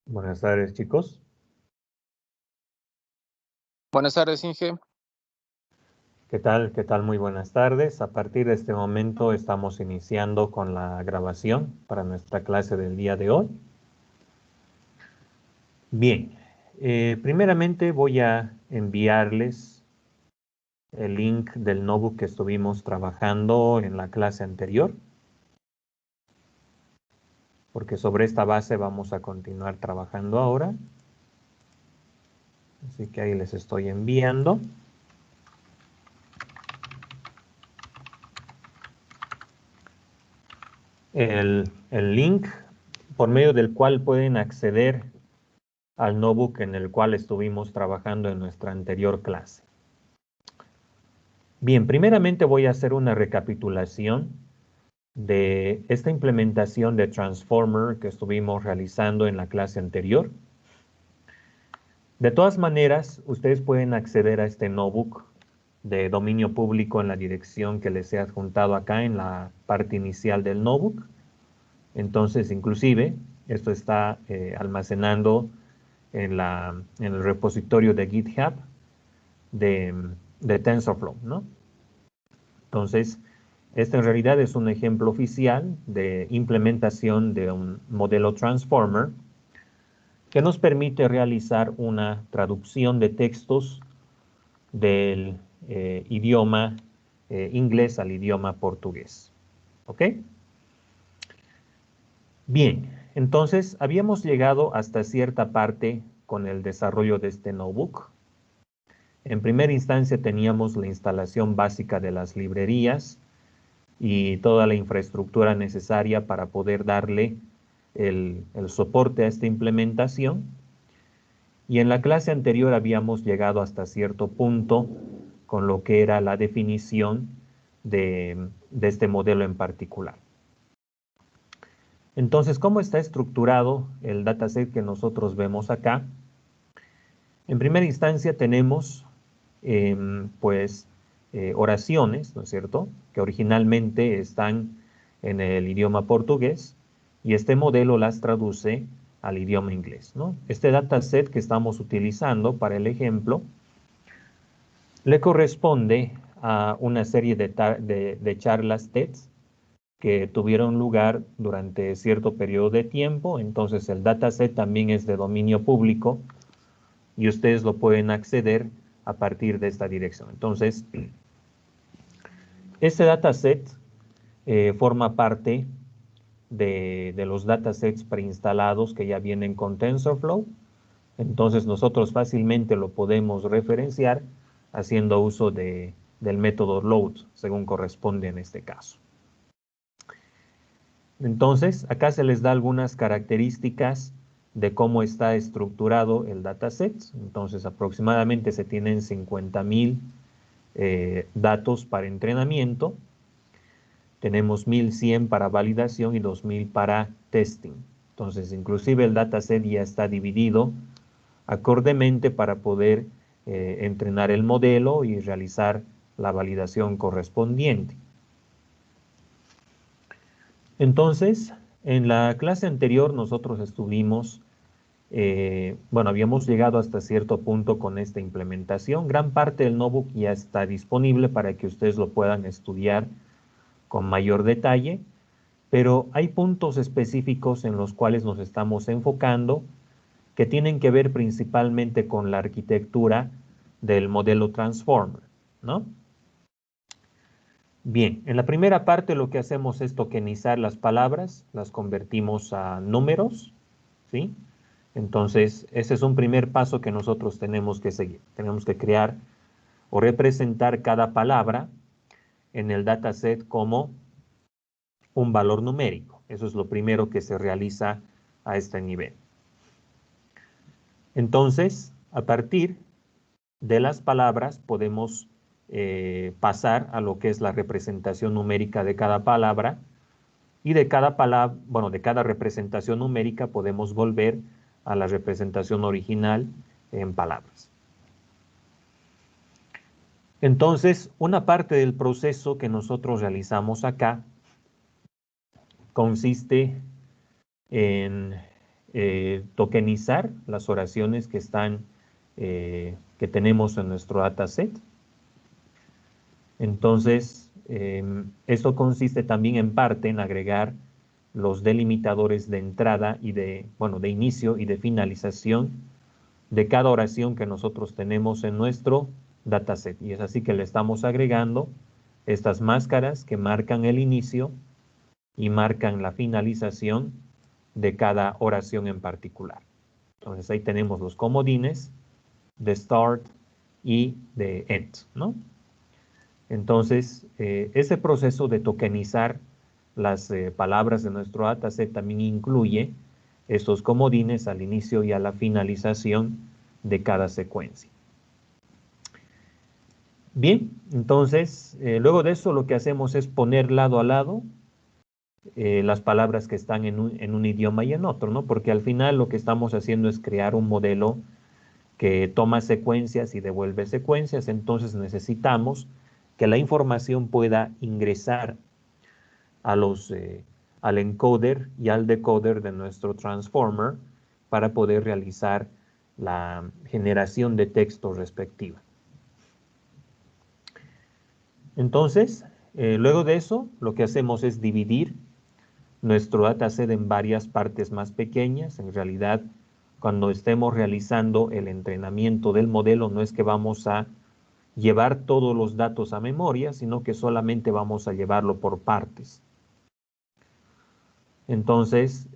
Buenas tardes, chicos. Buenas tardes, Inge. ¿Qué tal? ¿Qué tal? Muy buenas tardes. A partir de este momento estamos iniciando con la grabación para nuestra clase del día de hoy. Bien, primeramente voy a enviarles el link del notebook que estuvimos trabajando en la clase anterior, porque sobre esta base vamos a continuar trabajando ahora. Así que ahí les estoy enviando. El link por medio del cual pueden acceder al notebook en el cual estuvimos trabajando en nuestra anterior clase. Bien, primeramente voy a hacer una recapitulación de esta implementación de Transformer que estuvimos realizando en la clase anterior. De todas maneras, ustedes pueden acceder a este notebook de dominio público en la dirección que les he adjuntado acá en la parte inicial del notebook. Entonces, inclusive, esto está almacenando en el repositorio de GitHub de TensorFlow, ¿no? Entonces, este en realidad es un ejemplo oficial de implementación de un modelo Transformer que nos permite realizar una traducción de textos del idioma inglés al idioma portugués. ¿Ok? Bien, entonces habíamos llegado hasta cierta parte con el desarrollo de este notebook. En primera instancia teníamos la instalación básica de las librerías y toda la infraestructura necesaria para poder darle el soporte a esta implementación. Y en la clase anterior habíamos llegado hasta cierto punto con lo que era la definición de este modelo en particular. Entonces, ¿cómo está estructurado el dataset que nosotros vemos acá? En primera instancia tenemos, oraciones, ¿no es cierto?, que originalmente están en el idioma portugués y este modelo las traduce al idioma inglés, ¿no? Este dataset que estamos utilizando para el ejemplo le corresponde a una serie de charlas TED que tuvieron lugar durante cierto periodo de tiempo. Entonces el dataset también es de dominio público y ustedes lo pueden acceder a partir de esta dirección. Entonces, este dataset forma parte de los datasets preinstalados que ya vienen con TensorFlow. Entonces nosotros fácilmente lo podemos referenciar haciendo uso del método load, según corresponde en este caso. Entonces, acá se les da algunas características de cómo está estructurado el dataset. Entonces, aproximadamente se tienen 50,000 datos para entrenamiento. Tenemos 1,100 para validación y 2,000 para testing. Entonces, inclusive el dataset ya está dividido acordemente para poder entrenar el modelo y realizar la validación correspondiente. Entonces, en la clase anterior nosotros estuvimos, habíamos llegado hasta cierto punto con esta implementación. Gran parte del notebook ya está disponible para que ustedes lo puedan estudiar con mayor detalle, pero hay puntos específicos en los cuales nos estamos enfocando que tienen que ver principalmente con la arquitectura del modelo Transformer, ¿no? Bien, en la primera parte lo que hacemos es tokenizar las palabras, las convertimos a números, ¿sí? Entonces, ese es un primer paso que nosotros tenemos que seguir. Tenemos que crear o representar cada palabra en el dataset como un valor numérico. Eso es lo primero que se realiza a este nivel. Entonces, a partir de las palabras podemos pasar a lo que es la representación numérica de cada palabra y de cada representación numérica podemos volver a la representación original en palabras. Entonces, una parte del proceso que nosotros realizamos acá consiste en tokenizar las oraciones que están, que tenemos en nuestro dataset. Entonces, esto consiste también en parte en agregar los delimitadores de entrada y de inicio y de finalización de cada oración que nosotros tenemos en nuestro dataset. Y es así que le estamos agregando estas máscaras que marcan el inicio y marcan la finalización de cada oración en particular. Entonces ahí tenemos los comodines de start y de end, ¿no? Entonces, ese proceso de tokenizar las palabras de nuestro dataset también incluye estos comodines al inicio y a la finalización de cada secuencia. Bien, entonces, luego de eso lo que hacemos es poner lado a lado las palabras que están en un idioma y en otro, ¿no? Porque al final lo que estamos haciendo es crear un modelo que toma secuencias y devuelve secuencias, entonces necesitamos que la información pueda ingresar a al encoder y al decoder de nuestro transformer para poder realizar la generación de texto respectiva. Entonces, luego de eso, lo que hacemos es dividir nuestro dataset en varias partes más pequeñas. En realidad, cuando estemos realizando el entrenamiento del modelo, no es que vamos a llevar todos los datos a memoria, sino que solamente vamos a llevarlo por partes. Entonces,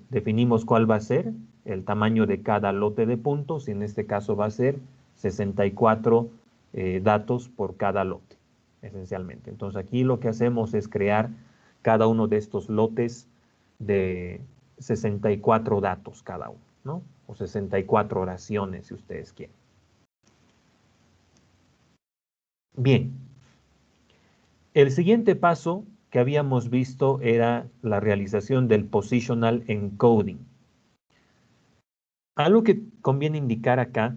definimos cuál va a ser el tamaño de cada lote de puntos, y en este caso va a ser 64 datos por cada lote, esencialmente. Entonces, aquí lo que hacemos es crear cada uno de estos lotes de 64 datos cada uno, ¿no? O 64 oraciones, si ustedes quieren. Bien. El siguiente paso que habíamos visto era la realización del positional encoding. Algo que conviene indicar acá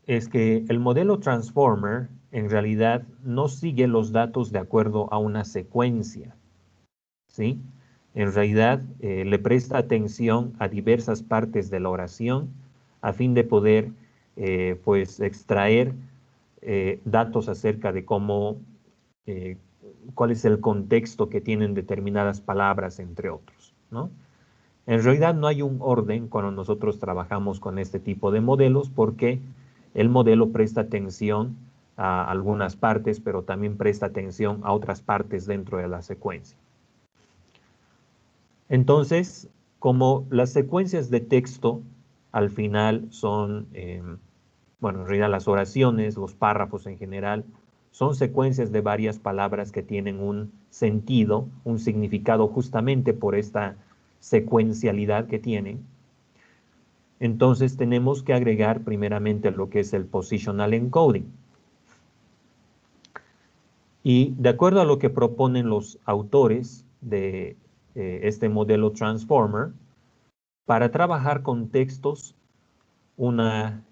es que el modelo transformer en realidad no sigue los datos de acuerdo a una secuencia, ¿sí? En realidad le presta atención a diversas partes de la oración a fin de poder pues extraer datos acerca de cómo cuál es el contexto que tienen determinadas palabras, entre otros, ¿no? En realidad no hay un orden cuando nosotros trabajamos con este tipo de modelos, porque el modelo presta atención a algunas partes, pero también presta atención a otras partes dentro de la secuencia. Entonces, como las secuencias de texto al final son, en realidad las oraciones, los párrafos en general, son secuencias de varias palabras que tienen un sentido, un significado justamente por esta secuencialidad que tienen. Entonces tenemos que agregar primeramente lo que es el positional encoding. Y de acuerdo a lo que proponen los autores de este modelo transformer, para trabajar con textos, una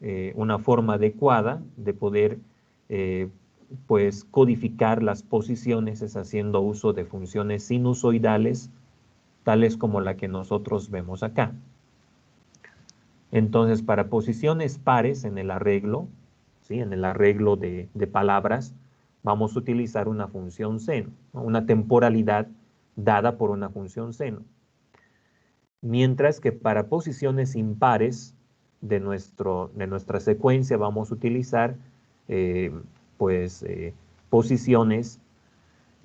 forma adecuada de poder pues codificar las posiciones es haciendo uso de funciones sinusoidales, tales como la que nosotros vemos acá. Entonces, para posiciones pares en el arreglo, ¿sí? En el arreglo de palabras, vamos a utilizar una función seno, ¿no? Una temporalidad dada por una función seno. Mientras que para posiciones impares de nuestra secuencia vamos a utilizar posiciones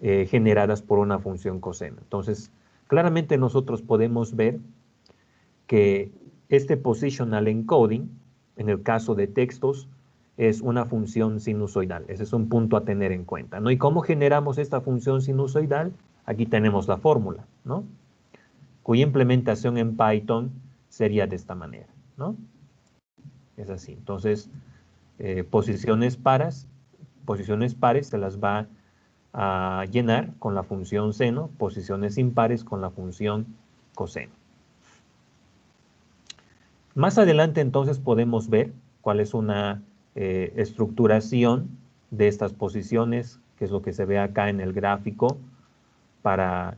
generadas por una función coseno. Entonces, claramente nosotros podemos ver que este positional encoding, en el caso de textos, es una función sinusoidal. Ese es un punto a tener en cuenta, ¿no? ¿Y cómo generamos esta función sinusoidal? Aquí tenemos la fórmula, ¿no? Cuya implementación en Python sería de esta manera, ¿no? Es así. Entonces, posiciones pares se las va a llenar con la función seno, posiciones impares con la función coseno. Más adelante entonces podemos ver cuál es una estructuración de estas posiciones, que es lo que se ve acá en el gráfico para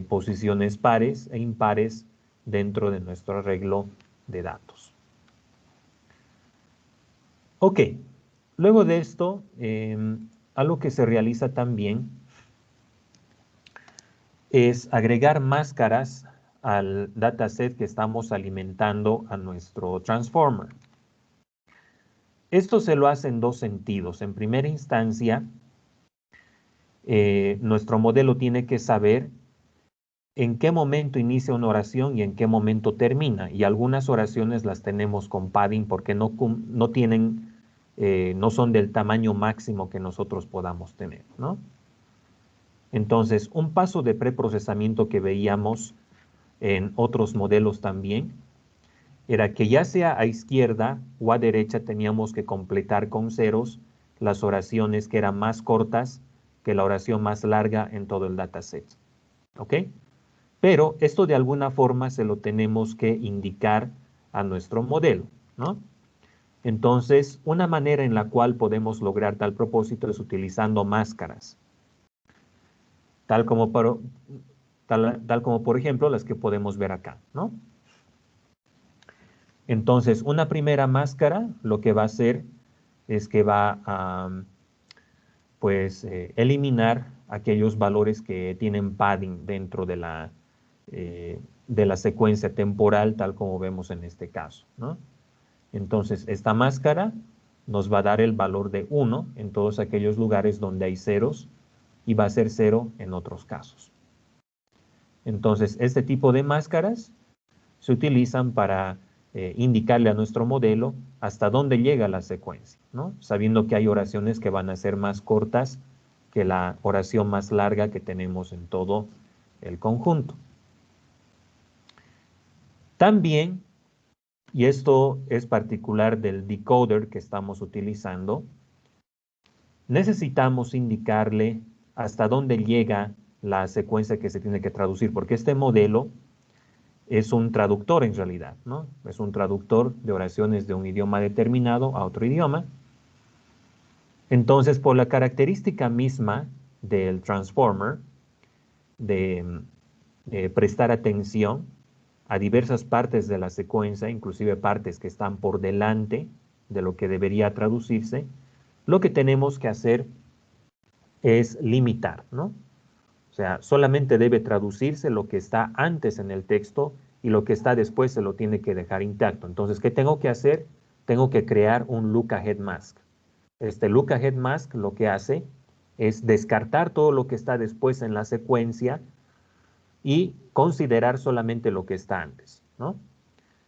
posiciones pares e impares dentro de nuestro arreglo de datos. Ok, luego de esto, algo que se realiza también es agregar máscaras al dataset que estamos alimentando a nuestro transformer. Esto se lo hace en dos sentidos. En primera instancia, nuestro modelo tiene que saber en qué momento inicia una oración y en qué momento termina. Y algunas oraciones las tenemos con padding porque no son del tamaño máximo que nosotros podamos tener, ¿no? Entonces, un paso de preprocesamiento que veíamos en otros modelos también era que ya sea a izquierda o a derecha teníamos que completar con ceros las oraciones que eran más cortas que la oración más larga en todo el dataset. ¿Ok? Pero esto de alguna forma se lo tenemos que indicar a nuestro modelo, ¿no? Entonces, una manera en la cual podemos lograr tal propósito es utilizando máscaras, tal como por ejemplo las que podemos ver acá, ¿no? Entonces, una primera máscara lo que va a hacer es que va a, eliminar aquellos valores que tienen padding dentro de la secuencia temporal, tal como vemos en este caso, ¿no? Entonces, esta máscara nos va a dar el valor de 1 en todos aquellos lugares donde hay ceros y va a ser 0 en otros casos. Entonces, este tipo de máscaras se utilizan para indicarle a nuestro modelo hasta dónde llega la secuencia, ¿no? Sabiendo que hay oraciones que van a ser más cortas que la oración más larga que tenemos en todo el conjunto. También, y esto es particular del decoder que estamos utilizando, necesitamos indicarle hasta dónde llega la secuencia que se tiene que traducir, porque este modelo es un traductor en realidad, ¿no? Es un traductor de oraciones de un idioma determinado a otro idioma. Entonces, por la característica misma del transformer, de prestar atención a diversas partes de la secuencia, inclusive partes que están por delante de lo que debería traducirse, lo que tenemos que hacer es limitar, ¿no? O sea, solamente debe traducirse lo que está antes en el texto y lo que está después se lo tiene que dejar intacto. Entonces, ¿qué tengo que hacer? Tengo que crear un look ahead mask. Este look ahead mask lo que hace es descartar todo lo que está después en la secuencia y considerar solamente lo que está antes, ¿no?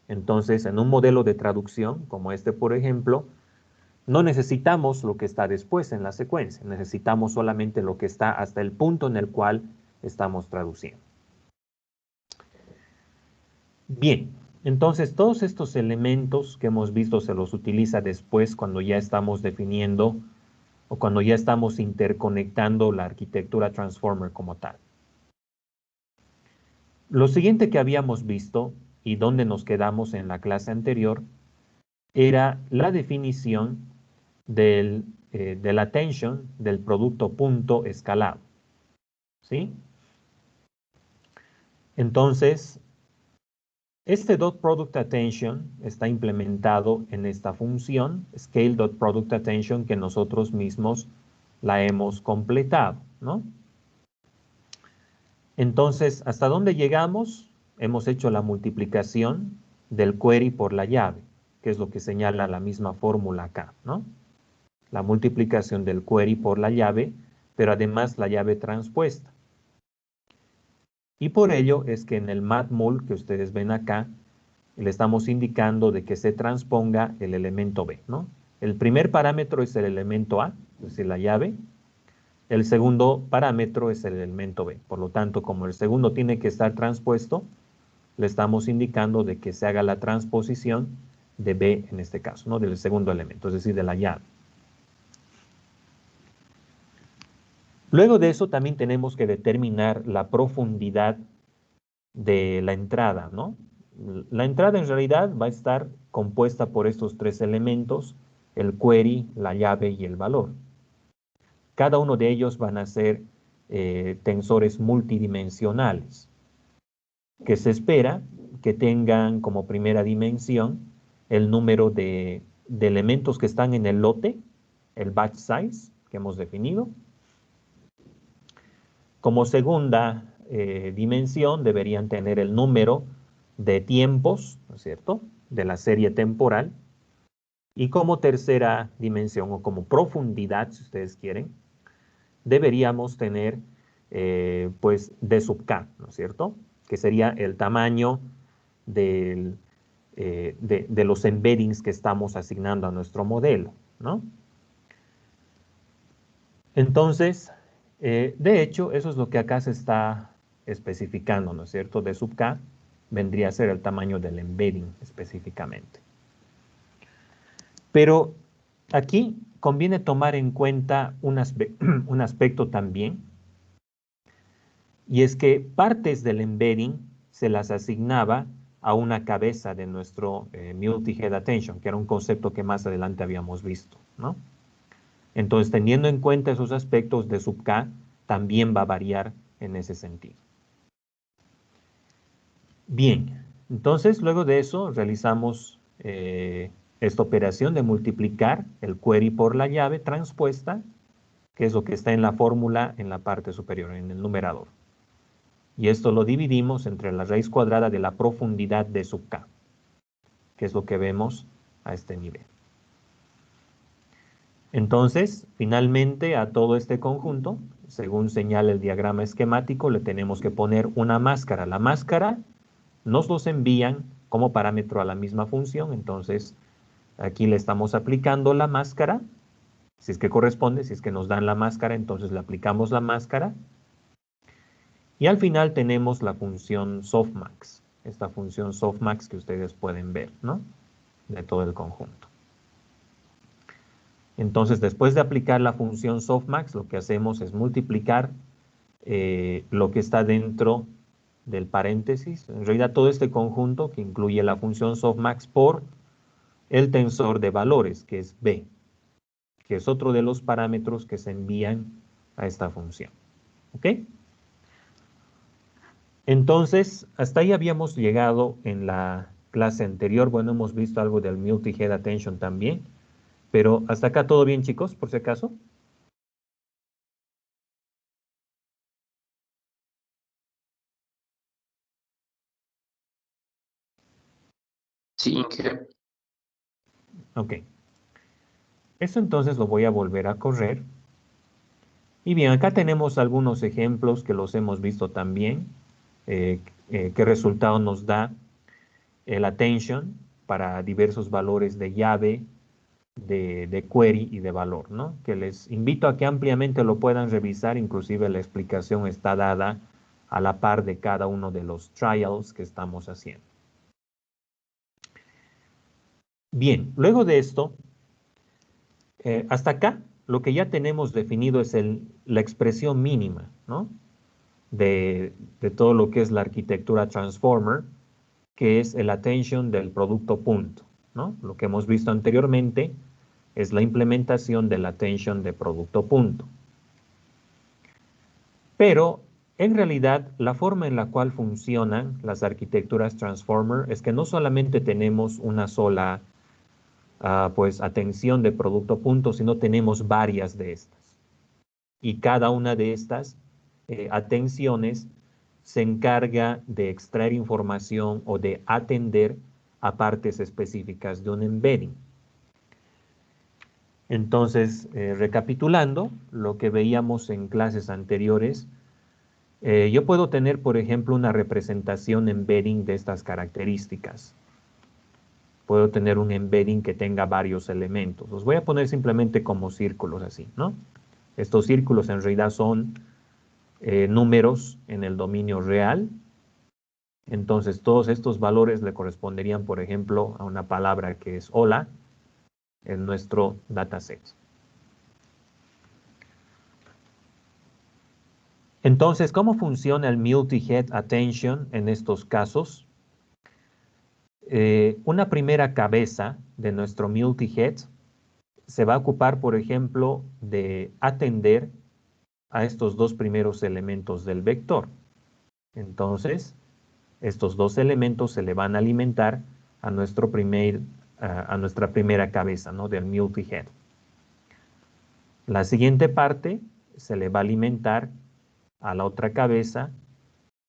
Entonces, en un modelo de traducción como este, por ejemplo, no necesitamos lo que está después en la secuencia, necesitamos solamente lo que está hasta el punto en el cual estamos traduciendo. Bien, entonces todos estos elementos que hemos visto se los utiliza después cuando ya estamos definiendo o cuando ya estamos interconectando la arquitectura Transformer como tal. Lo siguiente que habíamos visto y donde nos quedamos en la clase anterior era la definición de la attention del producto punto escalado. ¿Sí? Entonces, este .productAttention está implementado en esta función, scale.productAttention, que nosotros mismos la hemos completado, ¿no? Entonces, ¿hasta dónde llegamos? Hemos hecho la multiplicación del query por la llave, que es lo que señala la misma fórmula acá, ¿no? La multiplicación del query por la llave, pero además la llave transpuesta. Y por ello es que en el matmul que ustedes ven acá, le estamos indicando de que se transponga el elemento B, ¿no? El primer parámetro es el elemento A, es decir, la llave. El segundo parámetro es el elemento B. Por lo tanto, como el segundo tiene que estar transpuesto, le estamos indicando de que se haga la transposición de B en este caso, ¿no? Del segundo elemento, es decir, de la llave. Luego de eso también tenemos que determinar la profundidad de la entrada, ¿no? La entrada en realidad va a estar compuesta por estos tres elementos, el query, la llave y el valor. Cada uno de ellos van a ser tensores multidimensionales, que se espera que tengan como primera dimensión el número de elementos que están en el lote, el batch size que hemos definido. Como segunda dimensión deberían tener el número de tiempos, ¿no es cierto?, de la serie temporal. Y como tercera dimensión o como profundidad, si ustedes quieren, deberíamos tener pues D sub K, ¿no es cierto?, que sería el tamaño de los embeddings que estamos asignando a nuestro modelo, ¿no? Entonces, de hecho, eso es lo que acá se está especificando, ¿no es cierto? D sub K vendría a ser el tamaño del embedding específicamente. Pero aquí conviene tomar en cuenta un aspecto también, y es que partes del embedding se las asignaba a una cabeza de nuestro multi-head attention, que era un concepto que más adelante habíamos visto, ¿no? Entonces, teniendo en cuenta esos aspectos, de sub K también va a variar en ese sentido. Bien, entonces luego de eso realizamos esta operación de multiplicar el query por la llave transpuesta, que es lo que está en la fórmula en la parte superior, en el numerador. Y esto lo dividimos entre la raíz cuadrada de la profundidad de sub K, que es lo que vemos a este nivel. Entonces, finalmente, a todo este conjunto, según señala el diagrama esquemático, le tenemos que poner una máscara. La máscara nos los envían como parámetro a la misma función, entonces aquí le estamos aplicando la máscara, si es que corresponde, si es que nos dan la máscara, entonces le aplicamos la máscara. Y al final tenemos la función softmax, esta función softmax que ustedes pueden ver, ¿no?, de todo el conjunto. Entonces, después de aplicar la función softmax, lo que hacemos es multiplicar lo que está dentro del paréntesis, en realidad todo este conjunto que incluye la función softmax por el tensor de valores, que es B, que es otro de los parámetros que se envían a esta función. ¿Ok? Entonces, hasta ahí habíamos llegado en la clase anterior. Bueno, hemos visto algo del multi-head attention también, pero hasta acá todo bien, chicos, por si acaso. Sí, Inge. Ok. Esto entonces lo voy a volver a correr. Y bien, acá tenemos algunos ejemplos que los hemos visto también. ¿Qué resultado nos da el attention para diversos valores de llave, de query y de valor, ¿no? Que les invito a que ampliamente lo puedan revisar, inclusive la explicación está dada a la par de cada uno de los trials que estamos haciendo. Bien, luego de esto, hasta acá, lo que ya tenemos definido es la expresión mínima, ¿no?, de todo lo que es la arquitectura transformer, que es el attention del producto punto, ¿no? Lo que hemos visto anteriormente es la implementación del attention de producto punto. Pero, en realidad, la forma en la cual funcionan las arquitecturas transformer es que no solamente tenemos una sola pues atención de producto punto, sino tenemos varias de estas. Y cada una de estas atenciones se encarga de extraer información o de atender a partes específicas de un embedding. Entonces, recapitulando lo que veíamos en clases anteriores, yo puedo tener, por ejemplo, una representación embedding de estas características. Puedo tener un embedding que tenga varios elementos. Los voy a poner simplemente como círculos así, ¿no? Estos círculos en realidad son números en el dominio real. Entonces, todos estos valores le corresponderían, por ejemplo, a una palabra que es hola en nuestro dataset. Entonces, ¿cómo funciona el multi-head attention en estos casos? Una primera cabeza de nuestro multi-head se va a ocupar, por ejemplo, de atender a estos dos primeros elementos del vector. Entonces, Estos dos elementos se le van a alimentar a, a nuestra primera cabeza, ¿no? Del multi-head. La siguiente parte se le va a alimentar a la otra cabeza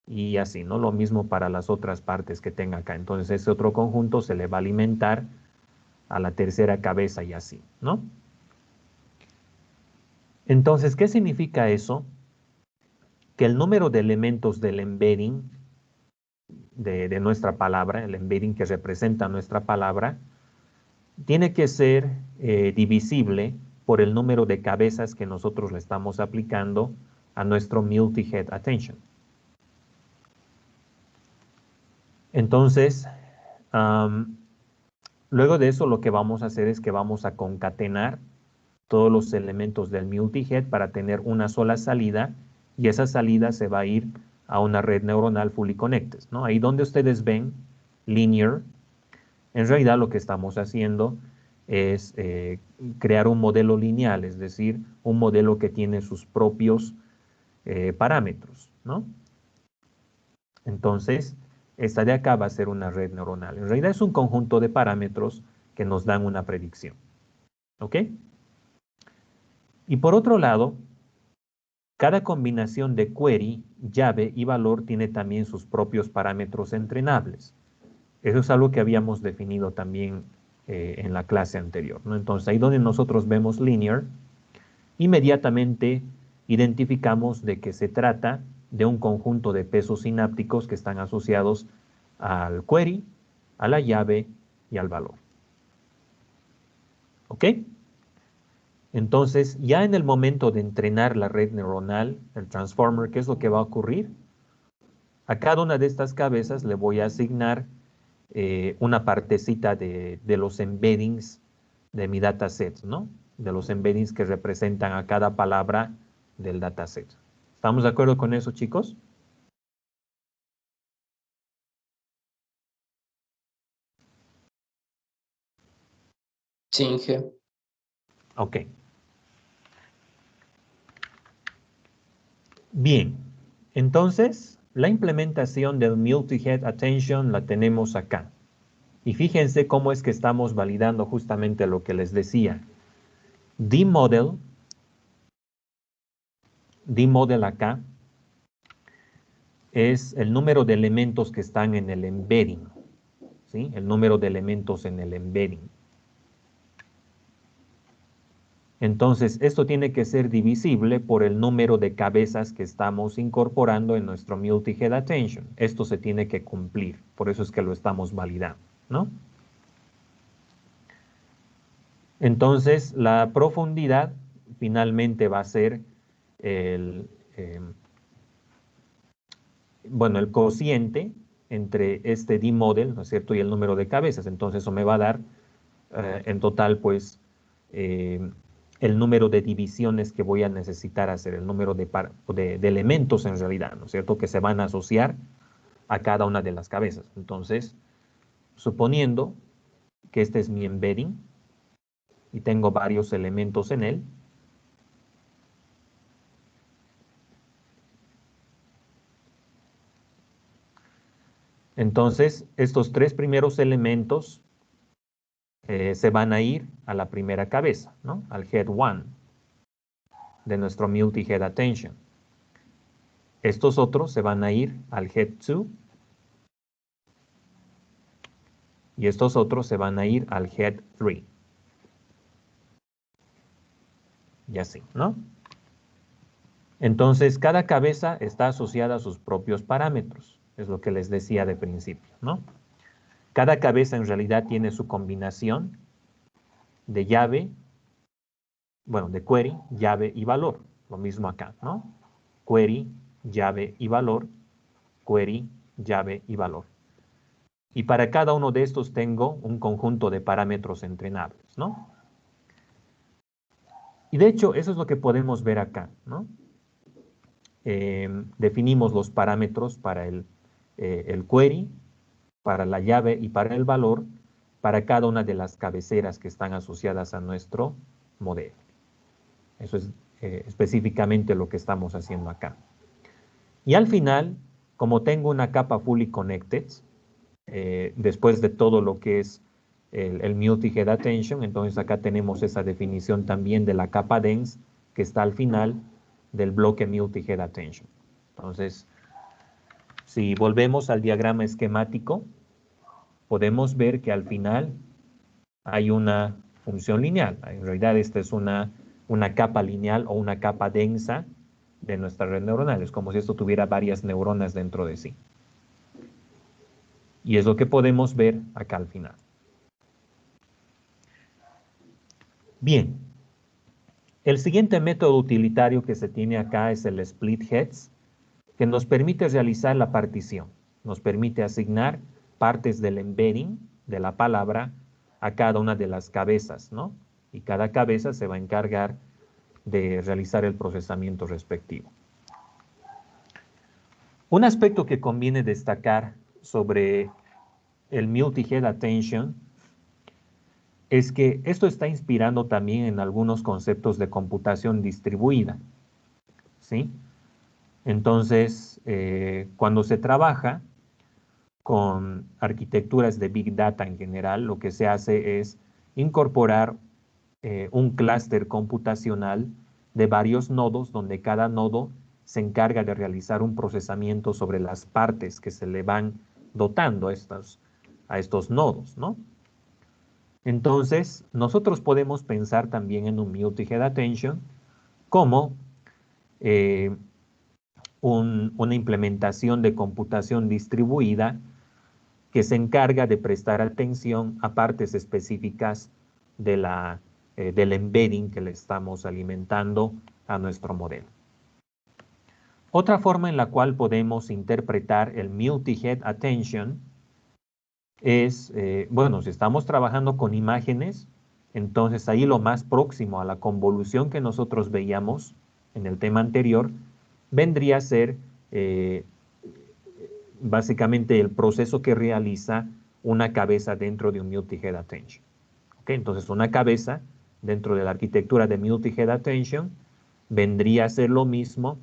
y así, ¿no? Lo mismo para las otras partes que tenga acá. Entonces, ese otro conjunto se le va a alimentar a la tercera cabeza y así, ¿no? Entonces, ¿qué significa eso? Que el número de elementos del embedding de nuestra palabra, el embedding que representa nuestra palabra, tiene que ser divisible por el número de cabezas que nosotros le estamos aplicando a nuestro multi-head attention. Entonces, luego de eso lo que vamos a hacer es que vamos a concatenar todos los elementos del multi-head para tener una sola salida y esa salida se va a ir a una red neuronal fully connected, ¿no? Ahí donde ustedes ven linear, en realidad lo que estamos haciendo es crear un modelo lineal, es decir, un modelo que tiene sus propios parámetros, ¿no? Entonces, esta de acá va a ser una red neuronal. En realidad es un conjunto de parámetros que nos dan una predicción, ¿ok? Y por otro lado, cada combinación de query, llave y valor tiene también sus propios parámetros entrenables. Eso es algo que habíamos definido también en la clase anterior, ¿no? Entonces, ahí donde nosotros vemos linear, inmediatamente identificamos de que se trata de un conjunto de pesos sinápticos que están asociados al query, a la llave y al valor. ¿Ok? Entonces, ya en el momento de entrenar la red neuronal, el transformer, ¿qué es lo que va a ocurrir? A cada una de estas cabezas le voy a asignar una partecita de los embeddings de mi dataset, ¿no? De los embeddings que representan a cada palabra del dataset. ¿Estamos de acuerdo con eso, chicos? Sí, Inge. Ok. Bien. Entonces, la implementación del multi-head attention la tenemos acá. Y fíjense cómo es que estamos validando justamente lo que les decía. D-model acá es el número de elementos que están en el embedding, ¿sí? El número de elementos en el embedding. Entonces, esto tiene que ser divisible por el número de cabezas que estamos incorporando en nuestro multi-head attention. Esto se tiene que cumplir, por eso es que lo estamos validando, ¿no? Entonces, la profundidad finalmente va a ser el cociente entre este D-model, ¿no es cierto?, y el número de cabezas. Entonces, eso me va a dar en total, pues, el número de divisiones que voy a necesitar hacer, el número de elementos en realidad, ¿no es cierto?, que se van a asociar a cada una de las cabezas. Entonces, suponiendo que este es mi embedding y tengo varios elementos en él, entonces estos tres primeros elementos se van a ir a la primera cabeza, ¿no?, al head 1 de nuestro multi-head attention. Estos otros se van a ir al head 2 y estos otros se van a ir al head 3. Y así, ¿no? Entonces, cada cabeza está asociada a sus propios parámetros. Es lo que les decía de principio, ¿no? Cada cabeza en realidad tiene su combinación de llave, bueno, de query, llave y valor. Lo mismo acá, ¿no? Query, llave y valor, query, llave y valor. Y para cada uno de estos tengo un conjunto de parámetros entrenables, ¿no? Y de hecho, eso es lo que podemos ver acá, ¿no? Definimos los parámetros para el query, para la llave y para el valor, para cada una de las cabeceras que están asociadas a nuestro modelo. Eso es específicamente lo que estamos haciendo acá. Y al final, como tengo una capa fully connected, después de todo lo que es el multi-head attention, entonces acá tenemos esa definición también de la capa dense que está al final del bloque multi-head attention. Entonces, si volvemos al diagrama esquemático, podemos ver que al final hay una función lineal. En realidad esta es una capa lineal o una capa densa de nuestra red neuronal. Es como si esto tuviera varias neuronas dentro de sí. Y es lo que podemos ver acá al final. Bien. El siguiente método utilitario que se tiene acá es el split heads, que nos permite realizar la partición. Nos permite asignar partes del embedding de la palabra a cada una de las cabezas, ¿no? Y cada cabeza se va a encargar de realizar el procesamiento respectivo. Un aspecto que conviene destacar sobre el multi-head attention es que esto está inspirando también en algunos conceptos de computación distribuida, ¿sí? Entonces, cuando se trabaja con arquitecturas de Big Data en general, lo que se hace es incorporar un clúster computacional de varios nodos, donde cada nodo se encarga de realizar un procesamiento sobre las partes que se le van dotando a estos nodos, ¿no? Entonces, nosotros podemos pensar también en un multi-head attention como una implementación de computación distribuida que se encarga de prestar atención a partes específicas del embedding que le estamos alimentando a nuestro modelo. Otra forma en la cual podemos interpretar el multi-head attention es, bueno, si estamos trabajando con imágenes, entonces ahí lo más próximo a la convolución que nosotros veíamos en el tema anterior vendría a ser básicamente el proceso que realiza una cabeza dentro de un multi-head attention. ¿Okay? Entonces, una cabeza dentro de la arquitectura de multi-head attention vendría a ser lo mismo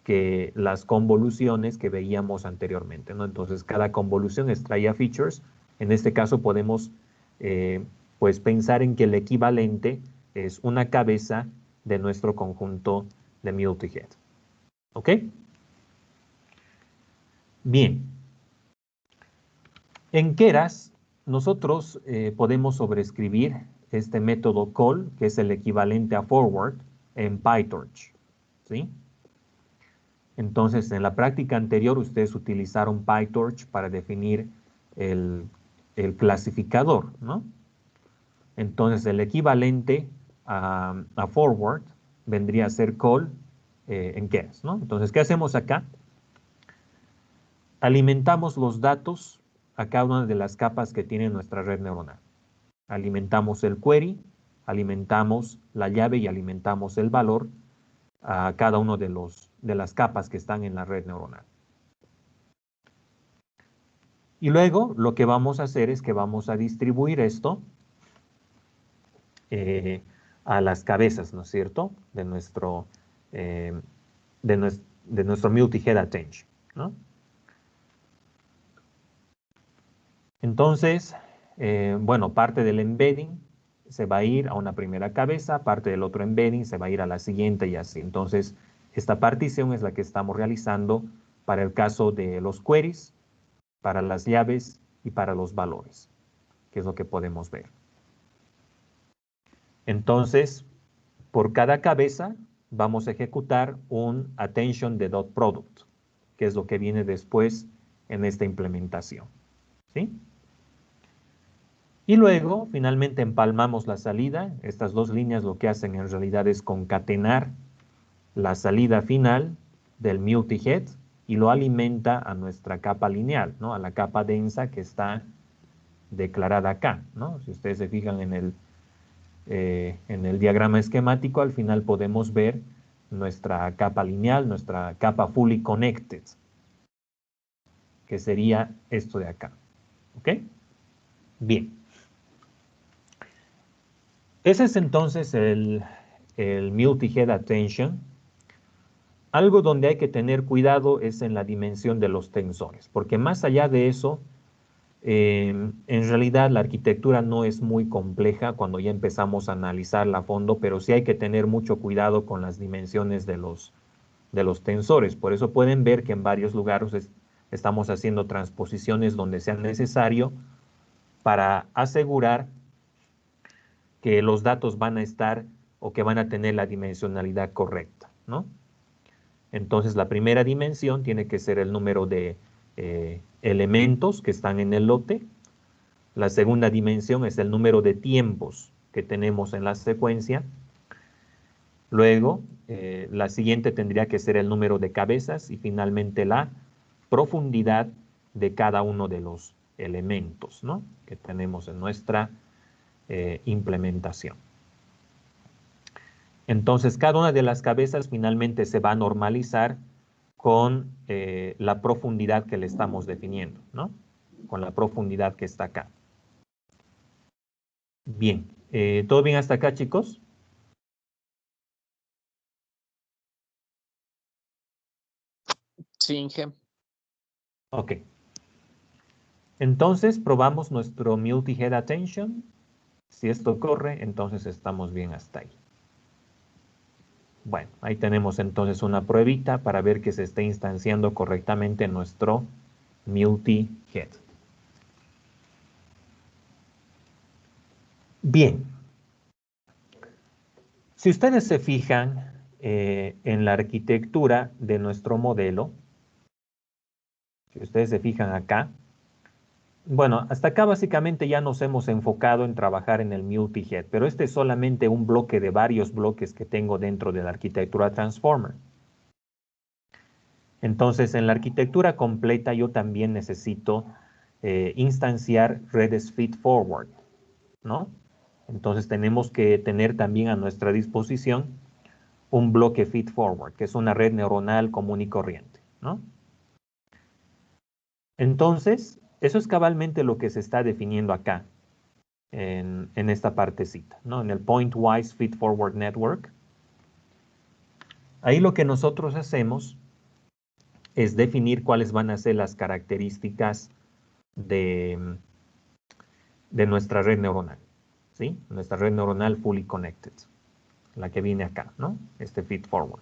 que las convoluciones que veíamos anteriormente, ¿no? Entonces, cada convolución extraía features. En este caso, podemos pues pensar en que el equivalente es una cabeza de nuestro conjunto de multi-head. ¿Ok? Bien. En Keras, nosotros podemos sobreescribir este método call, que es el equivalente a forward, en PyTorch, ¿sí? Entonces, en la práctica anterior, ustedes utilizaron PyTorch para definir el clasificador, ¿no? Entonces, el equivalente a forward vendría a ser call en Keras, ¿no? Entonces, ¿qué hacemos acá? Alimentamos los datos a cada una de las capas que tiene nuestra red neuronal. Alimentamos el query, alimentamos la llave y alimentamos el valor a cada uno de las capas que están en la red neuronal. Y luego lo que vamos a hacer es que vamos a distribuir esto a las cabezas, ¿no es cierto?, de nuestro multi-head attention, ¿no? Entonces, bueno, parte del embedding se va a ir a una primera cabeza, parte del otro embedding se va a ir a la siguiente y así. Entonces, esta partición es la que estamos realizando para el caso de los queries, para las llaves y para los valores, que es lo que podemos ver. Entonces, por cada cabeza vamos a ejecutar un attention de dot product, que es lo que viene después en esta implementación, ¿sí? Y luego, finalmente, empalmamos la salida. Estas dos líneas lo que hacen en realidad es concatenar la salida final del multi-head y lo alimenta a nuestra capa lineal, ¿no? A la capa densa que está declarada acá, ¿no? Si ustedes se fijan en el diagrama esquemático, al final podemos ver nuestra capa lineal, nuestra capa fully connected, que sería esto de acá. ¿Ok? Bien. Ese es entonces el multi-head attention. Algo donde hay que tener cuidado es en la dimensión de los tensores, porque más allá de eso, en realidad la arquitectura no es muy compleja cuando ya empezamos a analizarla a fondo, pero sí hay que tener mucho cuidado con las dimensiones de los tensores. Por eso pueden ver que en varios lugares estamos haciendo transposiciones donde sea necesario para asegurar que los datos van a estar o que van a tener la dimensionalidad correcta, ¿no? Entonces la primera dimensión tiene que ser el número de elementos que están en el lote. La segunda dimensión es el número de tiempos que tenemos en la secuencia. Luego, la siguiente tendría que ser el número de cabezas y finalmente la profundidad de cada uno de los elementos, ¿no?, que tenemos en nuestra implementación. Entonces, cada una de las cabezas finalmente se va a normalizar con la profundidad que le estamos definiendo, ¿no?, con la profundidad que está acá. Bien, ¿todo bien hasta acá, chicos? Sí, Inge. Ok. Entonces, probamos nuestro multi-head attention. Si esto corre, entonces estamos bien hasta ahí. Bueno, ahí tenemos entonces una pruebita para ver que se esté instanciando correctamente nuestro multi-head. Bien. Si ustedes se fijan en la arquitectura de nuestro modelo, si ustedes se fijan acá, bueno, hasta acá básicamente ya nos hemos enfocado en trabajar en el multi-head, pero este es solamente un bloque de varios bloques que tengo dentro de la arquitectura Transformer. Entonces, en la arquitectura completa yo también necesito instanciar redes feed-forward, ¿no? Entonces tenemos que tener también a nuestra disposición un bloque feed-forward, que es una red neuronal común y corriente, ¿no? Entonces, eso es cabalmente lo que se está definiendo acá, en esta partecita, ¿no? En el Point-Wise Feed-Forward Network. Ahí lo que nosotros hacemos es definir cuáles van a ser las características de nuestra red neuronal, ¿sí? Nuestra red neuronal fully connected, la que viene acá, ¿no? Este feed-forward.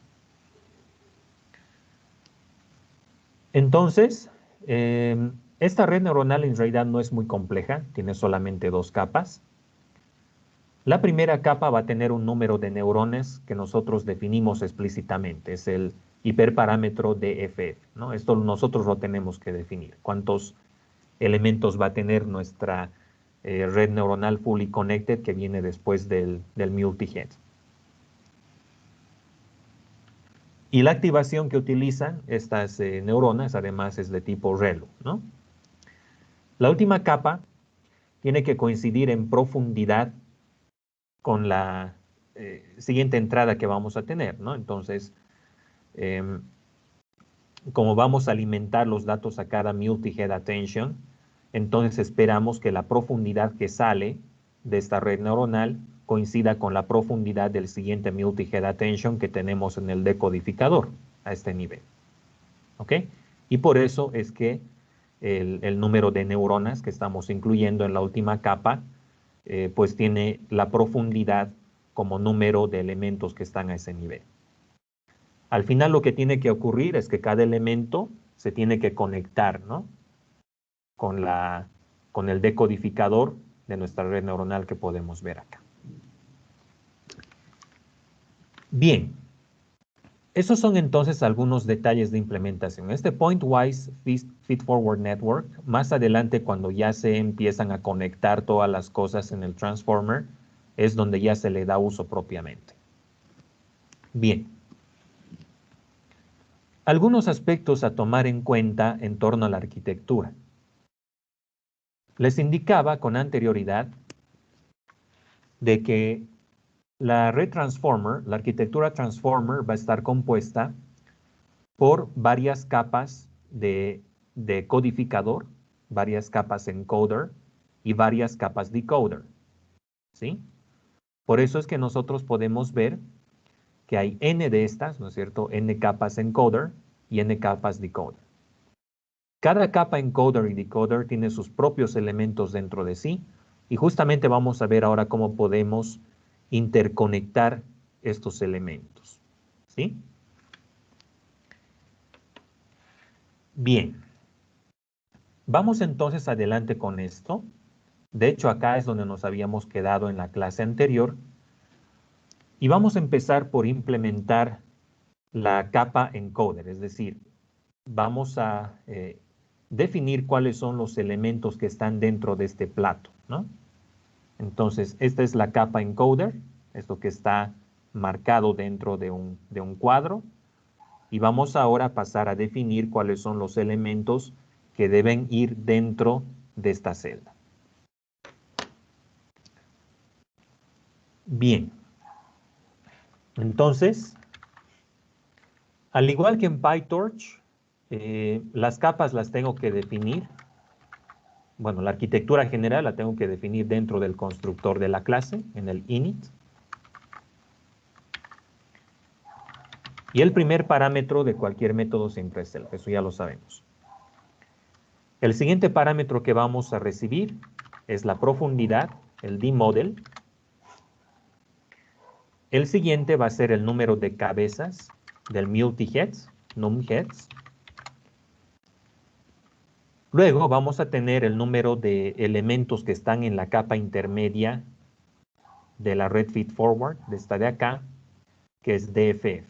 Entonces, esta red neuronal en realidad no es muy compleja, tiene solamente dos capas. La primera capa va a tener un número de neurones que nosotros definimos explícitamente, es el hiperparámetro DFF, ¿no? Esto nosotros lo tenemos que definir, cuántos elementos va a tener nuestra red neuronal fully connected que viene después del multi-head. Y la activación que utilizan estas neuronas además es de tipo ReLU, ¿no? La última capa tiene que coincidir en profundidad con la siguiente entrada que vamos a tener, ¿no? Entonces, como vamos a alimentar los datos a cada multi-head attention, entonces esperamos que la profundidad que sale de esta red neuronal coincida con la profundidad del siguiente multi-head attention que tenemos en el decodificador a este nivel. ¿Ok? Y por eso es que el número de neuronas que estamos incluyendo en la última capa, pues tiene la profundidad como número de elementos que están a ese nivel. Al final lo que tiene que ocurrir es que cada elemento se tiene que conectar, ¿no?, con el decodificador de nuestra red neuronal que podemos ver acá. Bien, esos son entonces algunos detalles de implementación. Este Point-Wise Feed-Forward Network, más adelante cuando ya se empiezan a conectar todas las cosas en el Transformer, es donde ya se le da uso propiamente. Bien. Algunos aspectos a tomar en cuenta en torno a la arquitectura. Les indicaba con anterioridad de que la red Transformer, la arquitectura Transformer va a estar compuesta por varias capas de codificador, varias capas encoder y varias capas decoder, ¿sí? Por eso es que nosotros podemos ver que hay n de estas, ¿no es cierto? N capas encoder y n capas decoder. Cada capa encoder y decoder tiene sus propios elementos dentro de sí, y justamente vamos a ver ahora cómo podemos interconectar estos elementos. ¿Sí? Bien. Vamos entonces adelante con esto. De hecho, acá es donde nos habíamos quedado en la clase anterior. Y vamos a empezar por implementar la capa encoder, es decir, vamos a definir cuáles son los elementos que están dentro de este plato, ¿no? Entonces, esta es la capa encoder, esto que está marcado dentro de un cuadro, y vamos ahora a pasar a definir cuáles son los elementos que deben ir dentro de esta celda. Bien. Entonces, al igual que en PyTorch, las capas las tengo que definir. Bueno, la arquitectura general la tengo que definir dentro del constructor de la clase, en el init. Y el primer parámetro de cualquier método siempre es self, eso ya lo sabemos. El siguiente parámetro que vamos a recibir es la profundidad, el dmodel. El siguiente va a ser el número de cabezas del multi-heads, num-heads. Luego vamos a tener el número de elementos que están en la capa intermedia de la red feedforward, de esta de acá, que es DFF.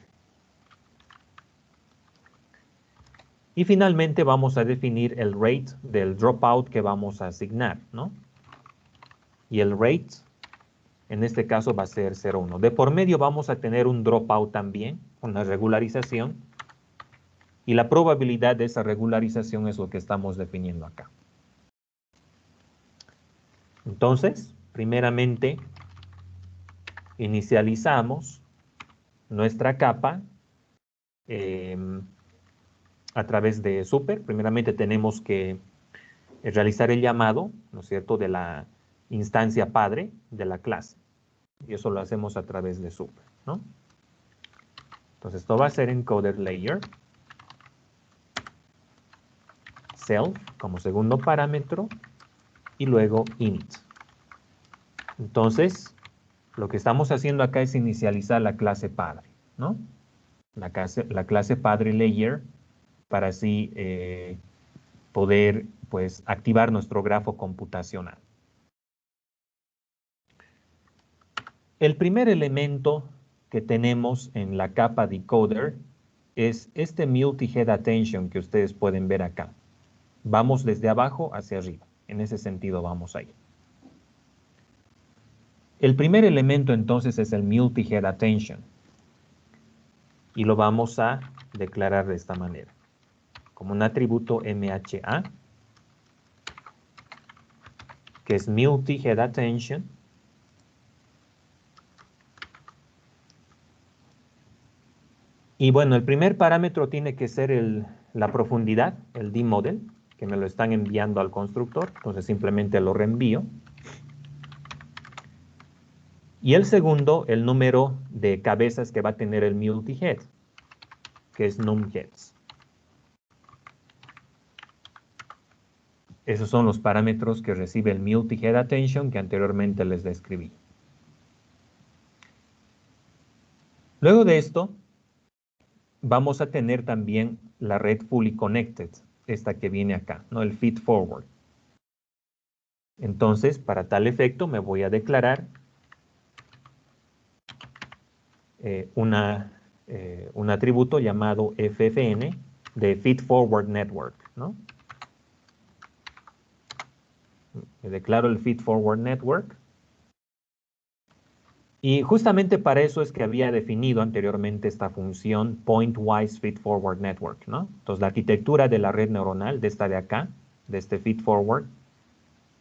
Y finalmente vamos a definir el rate del dropout que vamos a asignar, ¿no? Y el rate, en este caso, va a ser 0,1. De por medio vamos a tener un dropout también, una regularización. Y la probabilidad de esa regularización es lo que estamos definiendo acá. Entonces, primeramente, inicializamos nuestra capa a través de super. Primeramente tenemos que realizar el llamado, ¿no es cierto?, de la instancia padre de la clase. Y eso lo hacemos a través de super, ¿no? Entonces esto va a ser encoder layer, self como segundo parámetro y luego init. Entonces, lo que estamos haciendo acá es inicializar la clase padre, ¿no? La clase padre layer para así poder pues activar nuestro grafo computacional. El primer elemento que tenemos en la capa decoder es este multi-head attention que ustedes pueden ver acá. Vamos desde abajo hacia arriba. En ese sentido vamos a ir. El primer elemento entonces es el multi-head attention. Y lo vamos a declarar de esta manera. Como un atributo MHA, que es multi-head attention. Y bueno, el primer parámetro tiene que ser la profundidad, el dmodel, que me lo están enviando al constructor. Entonces simplemente lo reenvío. Y el segundo, el número de cabezas que va a tener el multi-head, que es num-heads. Esos son los parámetros que recibe el multi-head attention que anteriormente les describí. Luego de esto, vamos a tener también la red fully connected, esta que viene acá, ¿no? El feed forward. Entonces, para tal efecto, me voy a declarar un atributo llamado FFN de feed forward network, ¿no? Me declaro el feed forward network. Y justamente para eso es que había definido anteriormente esta función pointwise feedforward network, ¿no? Entonces la arquitectura de la red neuronal, de esta de acá, de este feedforward,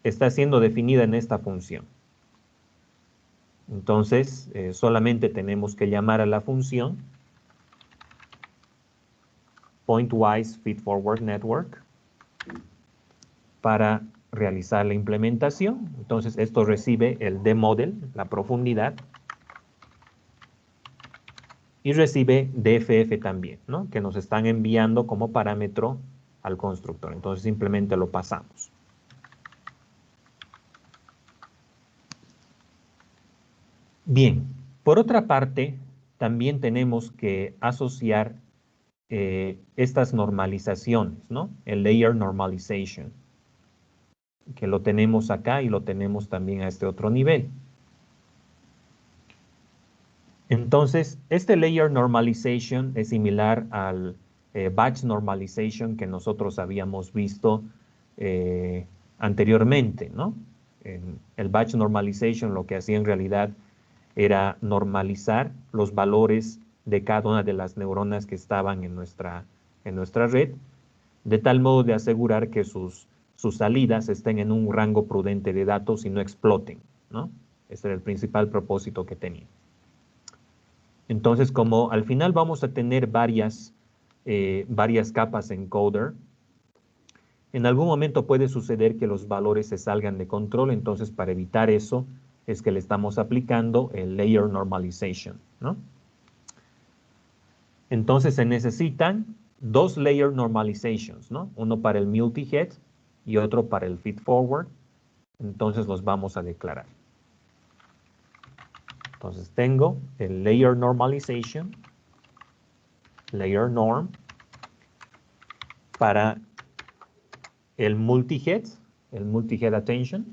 está siendo definida en esta función. Entonces solamente tenemos que llamar a la función pointwise feedforward network para realizar la implementación. Entonces esto recibe el dmodel, la profundidad, y recibe DFF también, ¿no? Que nos están enviando como parámetro al constructor. Entonces simplemente lo pasamos. Bien, por otra parte, también tenemos que asociar estas normalizaciones, ¿no? El layer normalization, que lo tenemos acá y lo tenemos también a este otro nivel. Entonces, este layer normalization es similar al batch normalization que nosotros habíamos visto anteriormente, ¿no? El batch normalization lo que hacía en realidad era normalizar los valores de cada una de las neuronas que estaban en nuestra red, de tal modo de asegurar que sus salidas estén en un rango prudente de datos y no exploten, ¿no? Ese era el principal propósito que tenía. Entonces, como al final vamos a tener varias capas en encoder, en algún momento puede suceder que los valores se salgan de control, entonces para evitar eso es que le estamos aplicando el layer normalization, ¿no? Entonces se necesitan dos layer normalizations, ¿no? Uno para el multi-head y otro para el feed-forward. Entonces los vamos a declarar. Entonces tengo el layer normalization, layer norm, para el multi-head attention.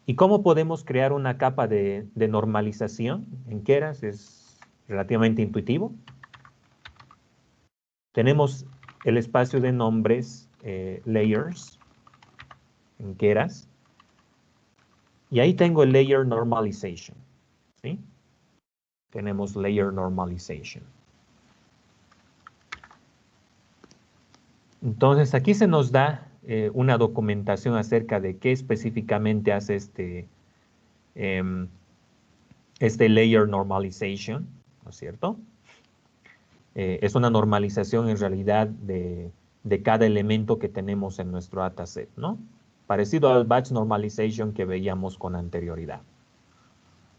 ¿Y cómo podemos crear una capa de normalización en Keras? Es relativamente intuitivo. Tenemos el espacio de nombres layers en Keras. Y ahí tengo el layer normalization, ¿sí? Tenemos layer normalization. Entonces, aquí se nos da una documentación acerca de qué específicamente hace este layer normalization, ¿no es cierto? Es una normalización en realidad de cada elemento que tenemos en nuestro dataset, ¿no? Parecido al batch normalization que veíamos con anterioridad.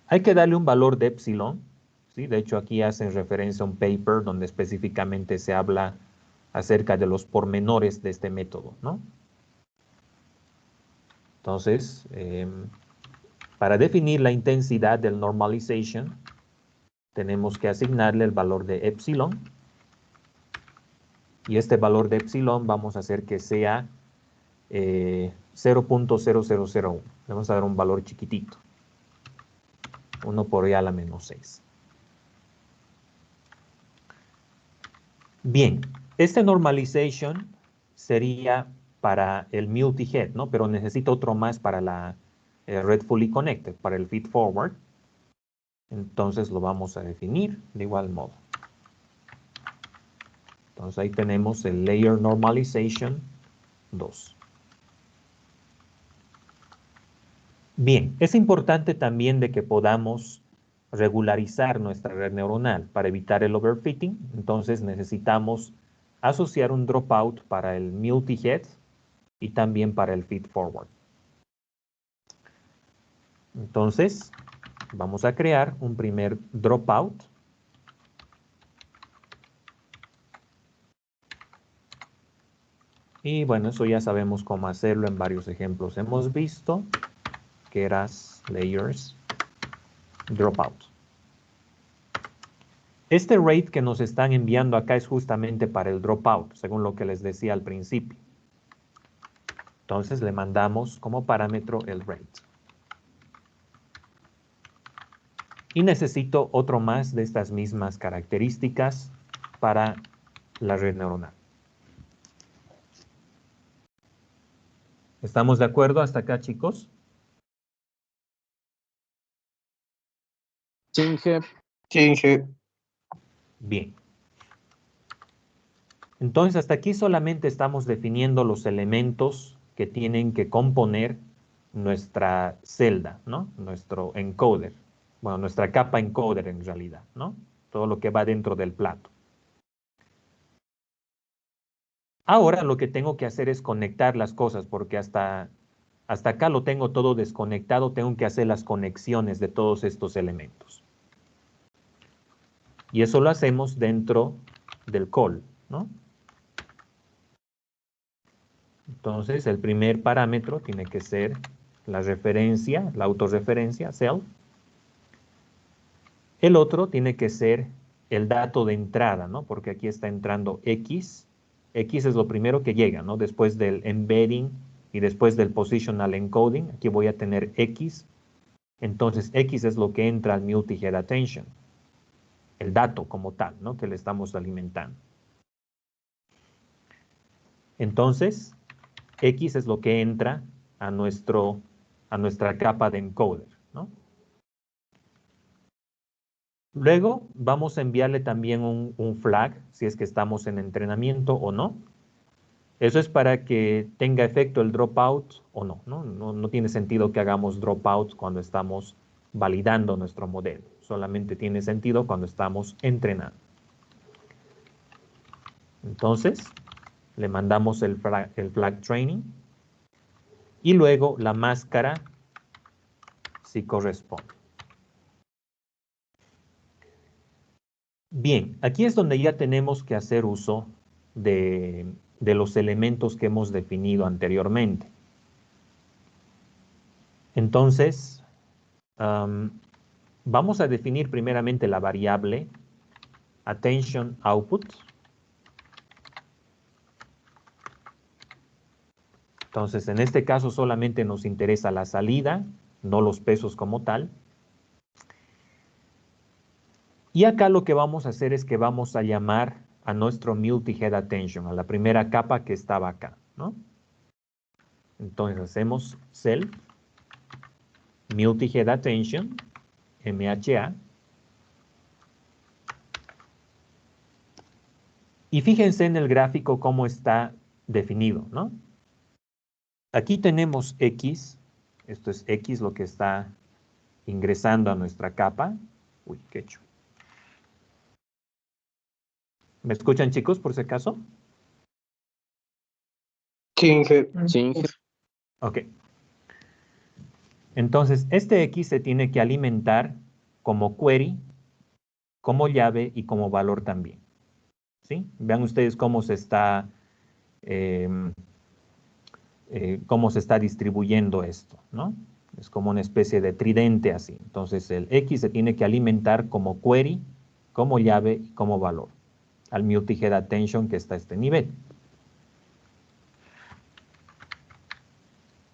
Hay que darle un valor de epsilon, ¿sí? De hecho, aquí hacen referencia a un paper donde específicamente se habla acerca de los pormenores de este método, ¿no? Entonces, para definir la intensidad del normalization, tenemos que asignarle el valor de epsilon. Y este valor de epsilon vamos a hacer que sea 0.0001. Le vamos a dar un valor chiquitito. 1 por i a la menos 6. Bien, este normalization sería para el multi-head, ¿no? Pero necesito otro más para la red fully connected, para el feed forward. Entonces lo vamos a definir de igual modo. Entonces ahí tenemos el layer normalization 2. Bien, es importante también de que podamos regularizar nuestra red neuronal para evitar el overfitting. Entonces necesitamos asociar un dropout para el multi-head y también para el feed forward. Entonces, vamos a crear un primer dropout. Y bueno, eso ya sabemos cómo hacerlo en varios ejemplos. Hemos visto que eras layers dropout. Este rate que nos están enviando acá es justamente para el dropout, según lo que les decía al principio. Entonces le mandamos como parámetro el rate. Y necesito otro más de estas mismas características para la red neuronal. ¿Estamos de acuerdo hasta acá, chicos? Sí, jefe. Sí, sí. Bien. Entonces, hasta aquí solamente estamos definiendo los elementos que tienen que componer nuestra celda, ¿no? Nuestro encoder. Bueno, nuestra capa encoder en realidad, ¿no? Todo lo que va dentro del plato. Ahora lo que tengo que hacer es conectar las cosas, porque hasta acá lo tengo todo desconectado, tengo que hacer las conexiones de todos estos elementos. Y eso lo hacemos dentro del call, ¿no? Entonces, el primer parámetro tiene que ser la referencia, la autorreferencia, self. El otro tiene que ser el dato de entrada, ¿no? Porque aquí está entrando X. X es lo primero que llega, ¿no? Después del embedding y después del positional encoding, aquí voy a tener X. Entonces, X es lo que entra al multi-head attention. El dato como tal, ¿no? Que le estamos alimentando. Entonces, X es lo que entra a nuestra capa de encoder, ¿no? Luego vamos a enviarle también un flag, si es que estamos en entrenamiento o no. Eso es para que tenga efecto el dropout o no, ¿no? No tiene sentido que hagamos dropout cuando estamos validando nuestro modelo. Solamente tiene sentido cuando estamos entrenando. Entonces, le mandamos el flag training y luego la máscara si corresponde. Bien, aquí es donde ya tenemos que hacer uso de los elementos que hemos definido anteriormente. Entonces, vamos a definir primeramente la variable attention output. Entonces, en este caso solamente nos interesa la salida, no los pesos como tal. Y acá lo que vamos a hacer es que vamos a llamar a nuestro multi-head attention, a la primera capa que estaba acá, ¿no? Entonces hacemos self multi-head attention, MHA. Y fíjense en el gráfico cómo está definido, ¿no? Aquí tenemos X, esto es X lo que está ingresando a nuestra capa. Uy, qué hecho. ¿Me escuchan, chicos, por si acaso? Sí, jefe. Ok. Entonces, este X se tiene que alimentar como query, como llave y como valor también. ¿Sí? Vean ustedes cómo se está distribuyendo esto, ¿no? Es como una especie de tridente así. Entonces, el X se tiene que alimentar como query, como llave y como valor al multi-head attention que está a este nivel.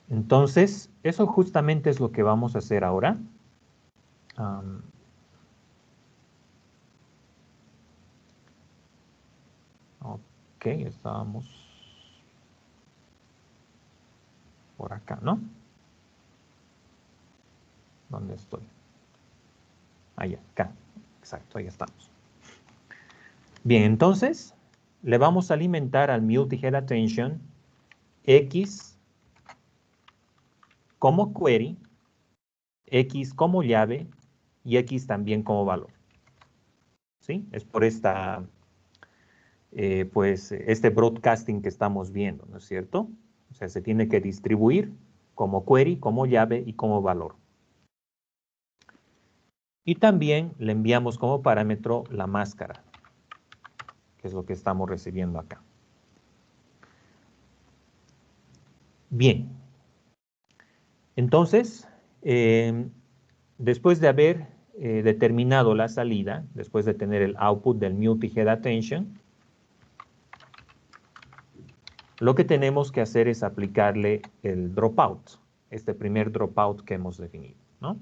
Entonces, eso justamente es lo que vamos a hacer ahora. Ok, estábamos por acá, ¿no? ¿Dónde estoy? Allá, acá. Exacto, ahí estamos. Bien, entonces, le vamos a alimentar al multi-head attention X como query, X como llave y X también como valor. ¿Sí? Es por este broadcasting que estamos viendo, ¿no es cierto? O sea, se tiene que distribuir como query, como llave y como valor. Y también le enviamos como parámetro la máscara, que es lo que estamos recibiendo acá. Bien. Entonces, después de haber determinado la salida, después de tener el output del multi-head attention, lo que tenemos que hacer es aplicarle el dropout, este primer dropout que hemos definido, ¿no?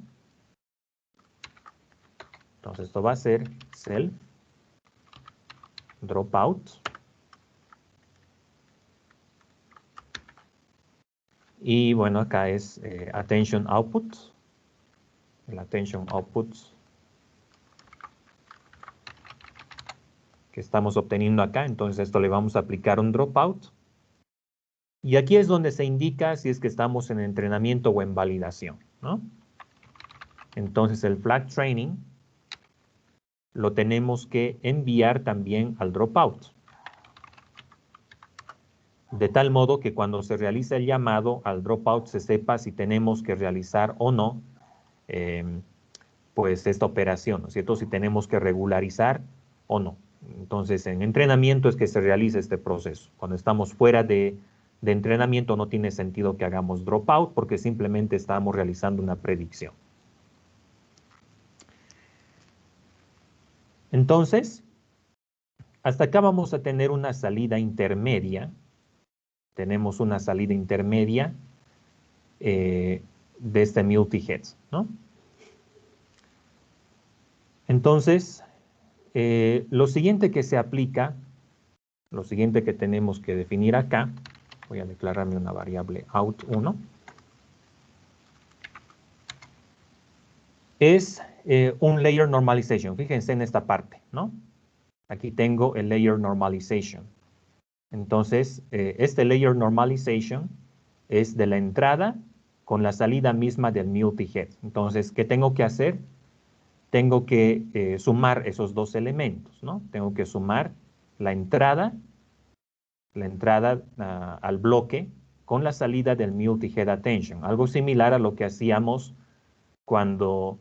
Entonces esto va a ser self dropout. Y bueno, acá es attention output. El attention output que estamos obteniendo acá. Entonces esto le vamos a aplicar un dropout. Y aquí es donde se indica si es que estamos en entrenamiento o en validación, ¿no? Entonces el flag training lo tenemos que enviar también al dropout. De tal modo que cuando se realiza el llamado al dropout se sepa si tenemos que realizar o no pues esta operación, ¿no es cierto? Si tenemos que regularizar o no. Entonces, en entrenamiento es que se realiza este proceso. Cuando estamos fuera de entrenamiento no tiene sentido que hagamos dropout porque simplemente estamos realizando una predicción. Entonces, hasta acá vamos a tener una salida intermedia. Tenemos una salida intermedia de este multi-heads, ¿no? Entonces, lo siguiente que se aplica, lo siguiente que tenemos que definir acá, voy a declararme una variable out1, es un layer normalization. Fíjense en esta parte, ¿no? Aquí tengo el layer normalization. Entonces, este layer normalization es de la entrada con la salida misma del multi-head. Entonces, ¿qué tengo que hacer? Tengo que sumar esos dos elementos, ¿no? Tengo que sumar la entrada al bloque con la salida del multi-head attention. Algo similar a lo que hacíamos cuando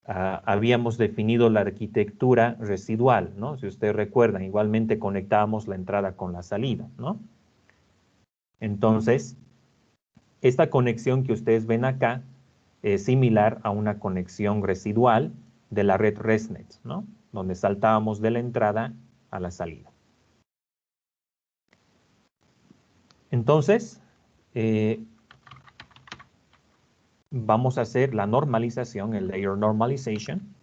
habíamos definido la arquitectura residual, ¿no? Si ustedes recuerdan, igualmente conectábamos la entrada con la salida, ¿no? Entonces, esta conexión que ustedes ven acá es similar a una conexión residual de la red ResNet, ¿no? Donde saltábamos de la entrada a la salida. Entonces, vamos a hacer la normalización, el layer normalization,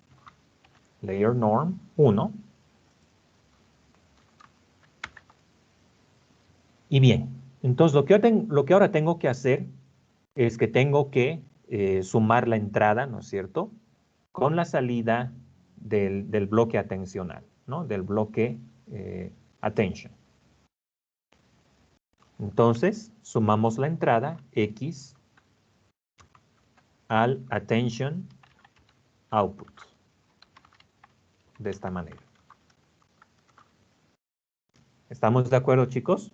layer norm 1. Y bien, entonces lo que ahora tengo que hacer es que tengo que sumar la entrada, ¿no es cierto?, con la salida del bloque atencional, ¿no? Del bloque attention. Entonces, sumamos la entrada X al attention output. De esta manera. ¿Estamos de acuerdo, chicos?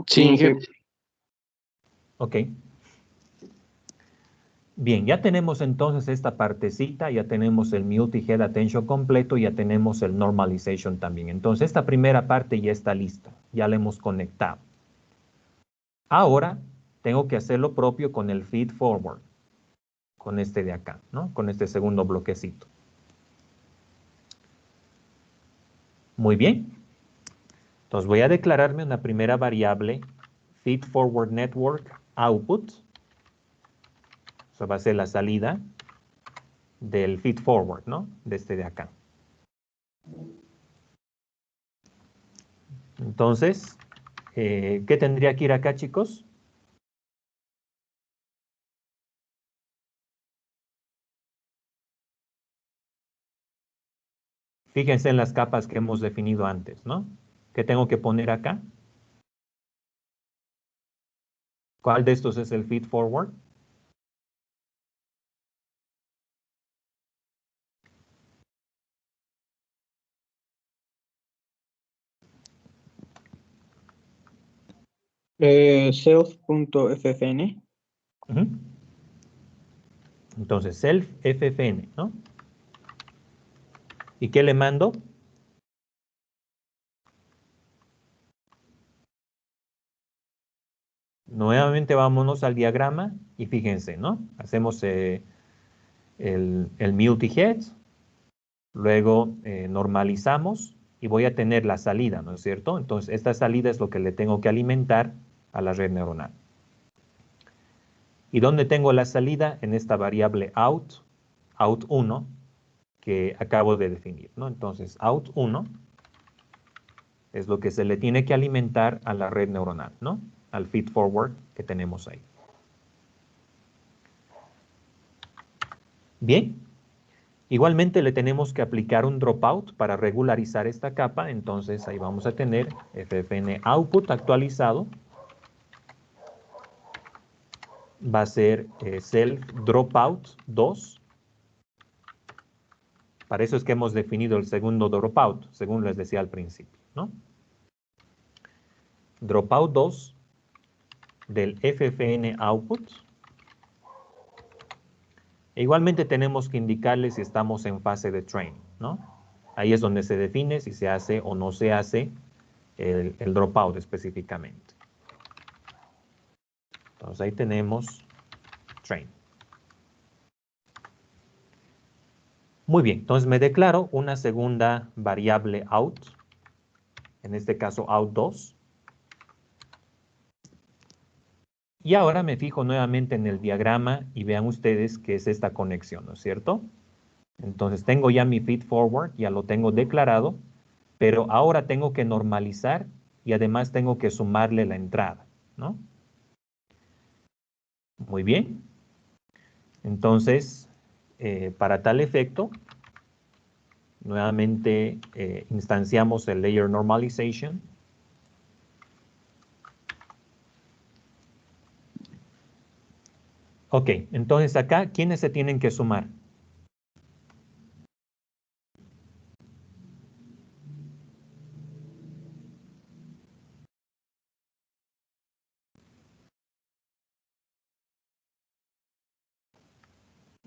Sí, jefe. Ok. Bien, ya tenemos entonces esta partecita, ya tenemos el multi-head attention completo, ya tenemos el normalization también. Entonces, esta primera parte ya está lista, ya la hemos conectado. Ahora, tengo que hacer lo propio con el feed forward, con este de acá, ¿no? Con este segundo bloquecito. Muy bien. Entonces, voy a declararme una primera variable, feed forward network output. Eso va a ser la salida del feed forward, ¿no? De este de acá. Entonces, ¿qué tendría que ir acá, chicos? Fíjense en las capas que hemos definido antes, ¿no? ¿Qué tengo que poner acá? ¿Cuál de estos es el feed forward? Self.ffn. Uh-huh. Entonces, self ffn, ¿no? ¿Y qué le mando? Nuevamente vámonos al diagrama y fíjense, ¿no? Hacemos el multi-head, luego normalizamos y voy a tener la salida, ¿no es cierto? Entonces, esta salida es lo que le tengo que alimentar a la red neuronal. ¿Y dónde tengo la salida? En esta variable out1, que acabo de definir, ¿no? Entonces, out1 es lo que se le tiene que alimentar a la red neuronal, ¿no? Al feed forward que tenemos ahí. Bien. Igualmente le tenemos que aplicar un dropout para regularizar esta capa, entonces ahí vamos a tener ffn output actualizado. Va a ser self dropout 2. Para eso es que hemos definido el segundo dropout, según les decía al principio, ¿no? Dropout 2 del FFN output. E igualmente tenemos que indicarle si estamos en fase de training, ¿no? Ahí es donde se define si se hace o no se hace el dropout específicamente. Entonces ahí tenemos train. Muy bien, entonces me declaro una segunda variable out, en este caso out2. Y ahora me fijo nuevamente en el diagrama y vean ustedes qué es esta conexión, ¿no es cierto? Entonces tengo ya mi feed forward, ya lo tengo declarado, pero ahora tengo que normalizar y además tengo que sumarle la entrada, ¿no? Muy bien. Entonces, para tal efecto, nuevamente instanciamos el layer normalization. Ok, entonces acá, ¿quiénes se tienen que sumar?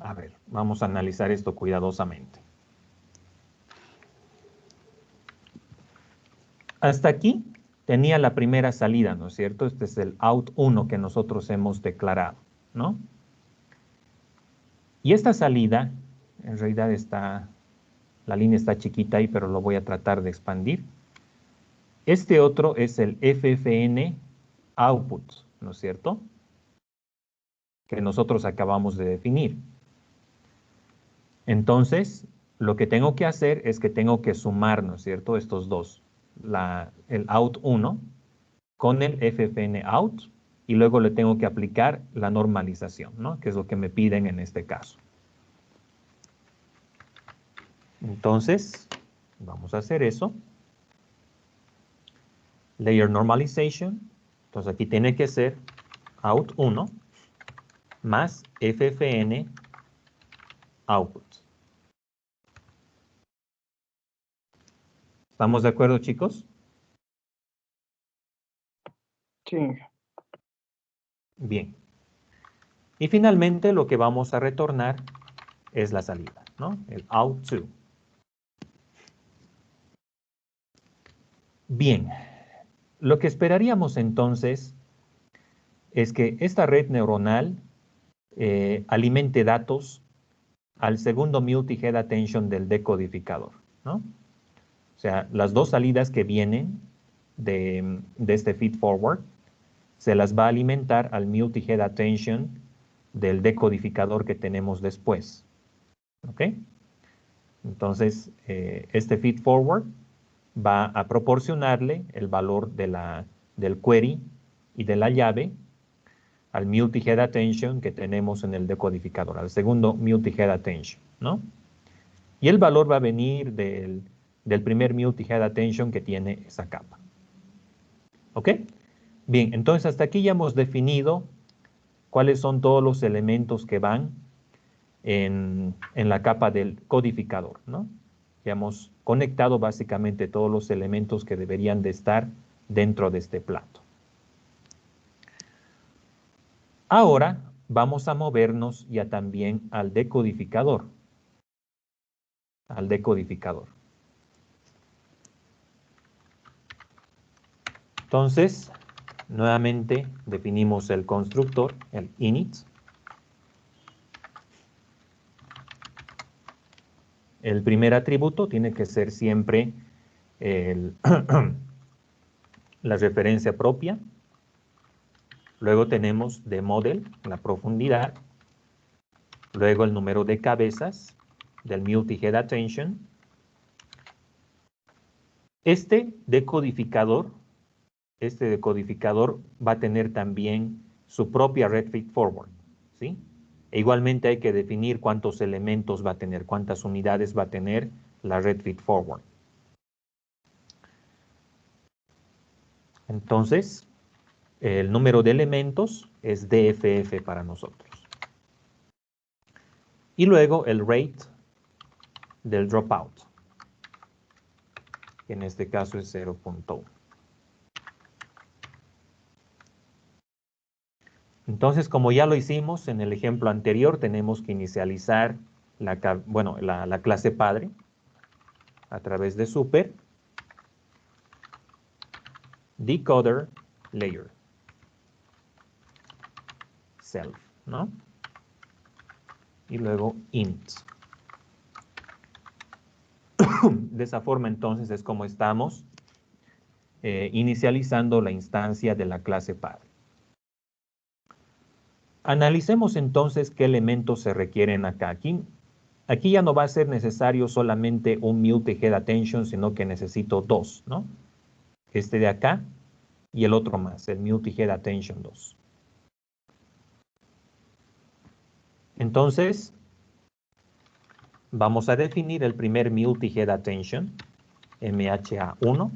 A ver, vamos a analizar esto cuidadosamente. Hasta aquí tenía la primera salida, ¿no es cierto? Este es el out 1 que nosotros hemos declarado, ¿no? Y esta salida, en realidad la línea está chiquita ahí, pero lo voy a tratar de expandir. Este otro es el FFN output, ¿no es cierto? Que nosotros acabamos de definir. Entonces, lo que tengo que hacer es que tengo que sumar, ¿no es cierto?, estos dos, el out 1 con el FFN out, y luego le tengo que aplicar la normalización, ¿no?, que es lo que me piden en este caso. Entonces, vamos a hacer eso. Layer normalization. Entonces aquí tiene que ser out 1 más FFN output. ¿Estamos de acuerdo, chicos? Sí. Bien. Y finalmente lo que vamos a retornar es la salida, ¿no? El out2. Bien. Lo que esperaríamos entonces es que esta red neuronal alimente datos al segundo multi-head attention del decodificador, ¿no? O sea, las dos salidas que vienen de este feed forward se las va a alimentar al multi-head attention del decodificador que tenemos después. ¿Ok? Entonces, este feed forward va a proporcionarle el valor del query y de la llave al multi-head attention que tenemos en el decodificador, al segundo multi-head attention, ¿no? Y el valor va a venir del primer multi-head attention que tiene esa capa. ¿Ok? Bien, entonces hasta aquí ya hemos definido cuáles son todos los elementos que van en la capa del codificador, ¿no? Ya hemos conectado básicamente todos los elementos que deberían de estar dentro de este plato. Ahora vamos a movernos ya también al decodificador. Al decodificador. Entonces, nuevamente definimos el constructor, el init. El primer atributo tiene que ser siempre la referencia propia. Luego tenemos de model, la profundidad. Luego el número de cabezas del multi-head attention. Este decodificador va a tener también su propia red feed forward, ¿sí? E igualmente hay que definir cuántos elementos va a tener, cuántas unidades va a tener la red feed forward. Entonces, el número de elementos es DFF para nosotros. Y luego el rate del dropout, que en este caso es 0.1. Entonces, como ya lo hicimos en el ejemplo anterior, tenemos que inicializar la clase padre a través de super decoder layer self, ¿no? Y luego int. De esa forma, entonces, es como estamos inicializando la instancia de la clase padre. Analicemos entonces qué elementos se requieren acá. Aquí ya no va a ser necesario solamente un multi-head-attention, sino que necesito dos, ¿no? Este de acá y el otro más, el multi-head-attention 2. Entonces, vamos a definir el primer multi-head-attention, MHA1.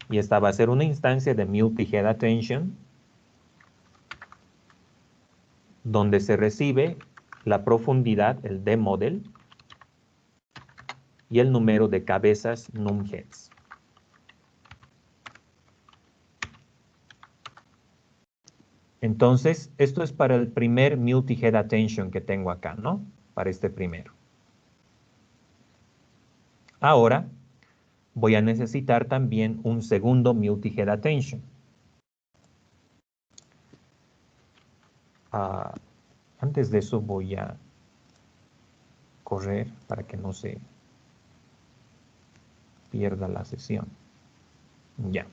Y esta va a ser una instancia de multi-head-attention donde se recibe la profundidad, el D-model, y el número de cabezas num-heads. Entonces, esto es para el primer multi-head-attention que tengo acá, ¿no? Para este primero. Ahora, voy a necesitar también un segundo multi-head-attention. Antes de eso voy a correr para que no se pierda la sesión. Ya.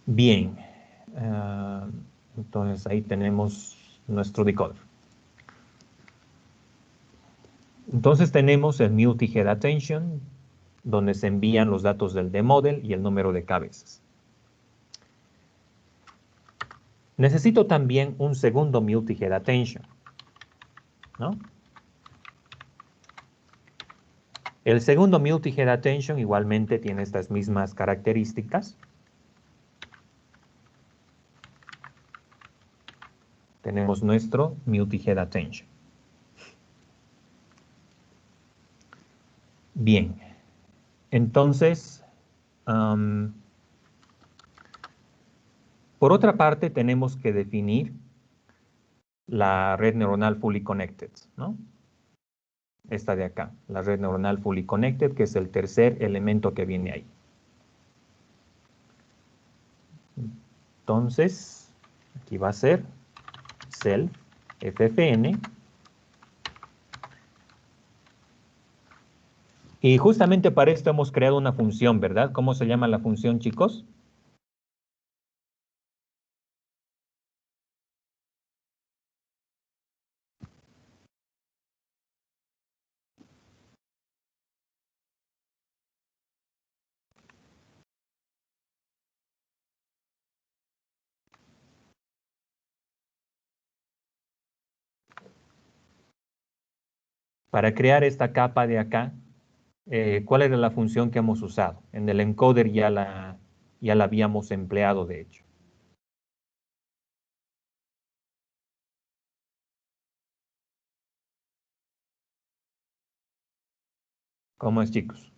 Bien. Entonces ahí tenemos nuestro decoder. Entonces tenemos el multi-head attention, donde se envían los datos del D-model y el número de cabezas. Necesito también un segundo multi-head attention, ¿no? El segundo multi-head attention igualmente tiene estas mismas características. Tenemos nuestro multi-head attention. Bien, entonces, por otra parte, tenemos que definir la red neuronal fully connected, ¿no? Esta de acá, la red neuronal fully connected, que es el tercer elemento que viene ahí. Entonces, aquí va a ser self ffn. Y justamente para esto hemos creado una función, ¿verdad? ¿Cómo se llama la función, chicos? Para crear esta capa de acá, ¿cuál era la función que hemos usado? En el encoder ya la habíamos empleado, de hecho. ¿Cómo es, chicos?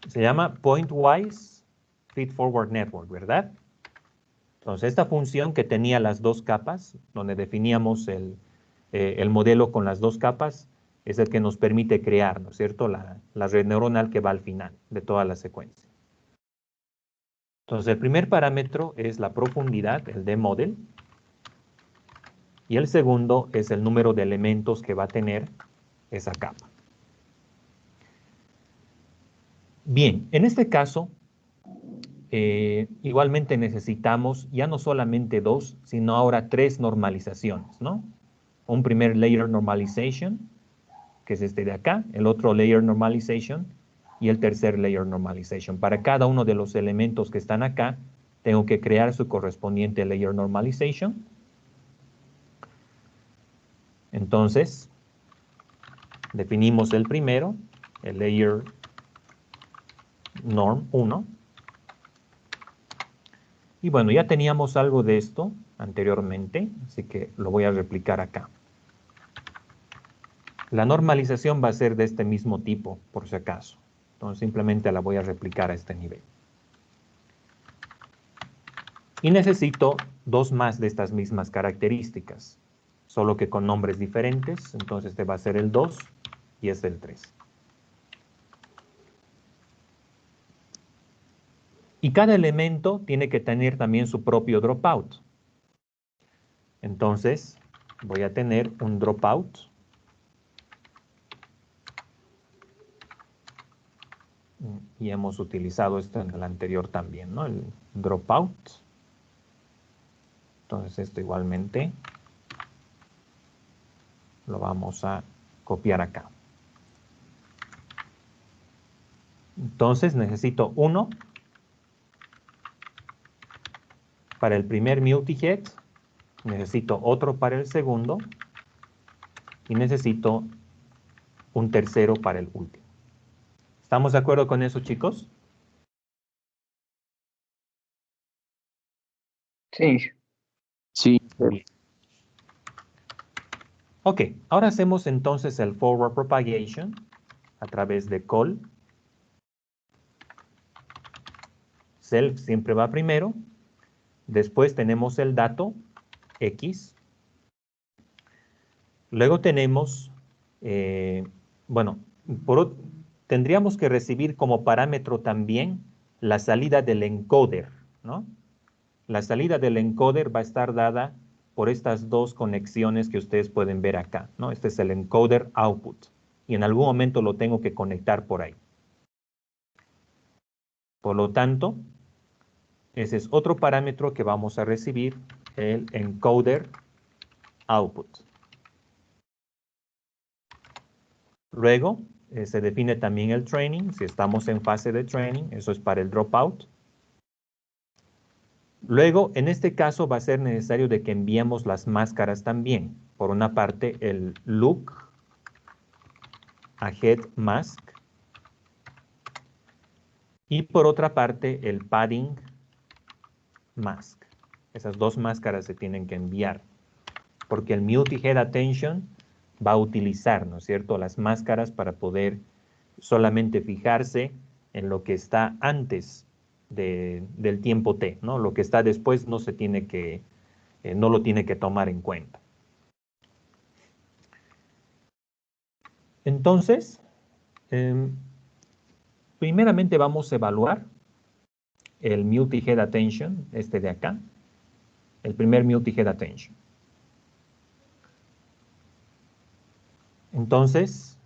Se llama Pointwise Feedforward Network, ¿verdad? Entonces, esta función que tenía las dos capas, donde definíamos el modelo con las dos capas, es el que nos permite crear, ¿no es cierto?, la red neuronal que va al final de toda la secuencia. Entonces, el primer parámetro es la profundidad, el D-model, y el segundo es el número de elementos que va a tener esa capa. Bien, en este caso, igualmente necesitamos ya no solamente dos, sino ahora tres normalizaciones, ¿no? Un primer layer normalization, que es este de acá, el otro layer normalization y el tercer layer normalization. Para cada uno de los elementos que están acá, tengo que crear su correspondiente layer normalization. Entonces, definimos el primero, el layer norm 1. Y bueno, ya teníamos algo de esto anteriormente, así que lo voy a replicar acá. La normalización va a ser de este mismo tipo, por si acaso. Entonces simplemente la voy a replicar a este nivel. Y necesito dos más de estas mismas características, solo que con nombres diferentes. Entonces este va a ser el 2 y este el 3. Y cada elemento tiene que tener también su propio dropout. Entonces voy a tener un dropout. Y hemos utilizado esto en el anterior también, ¿no? El dropout. Entonces esto igualmente lo vamos a copiar acá. Entonces necesito uno para el primer multihead, necesito otro para el segundo y necesito un tercero para el último. ¿Estamos de acuerdo con eso, chicos? Sí. Sí. Bien. Ok, ahora hacemos entonces el forward propagation a través de call. Self siempre va primero. Después tenemos el dato X. Luego tenemos, bueno, tendríamos que recibir como parámetro también la salida del encoder, ¿no? La salida del encoder va a estar dada por estas dos conexiones que ustedes pueden ver acá, ¿no? Este es el encoder output y en algún momento lo tengo que conectar por ahí. Por lo tanto, ese es otro parámetro que vamos a recibir, el encoder output. Luego, se define también el training, si estamos en fase de training, eso es para el dropout. Luego, en este caso va a ser necesario de que enviemos las máscaras también. Por una parte, el look ahead mask y por otra parte, el padding mask. Esas dos máscaras se tienen que enviar porque el multi-head attention va a utilizar, ¿no es cierto?, las máscaras para poder solamente fijarse en lo que está antes del tiempo t, ¿no? Lo que está después no se tiene que, no lo tiene que tomar en cuenta. Entonces, primeramente vamos a evaluar el multi-head attention, este de acá, el primer multi-head attention. Entonces,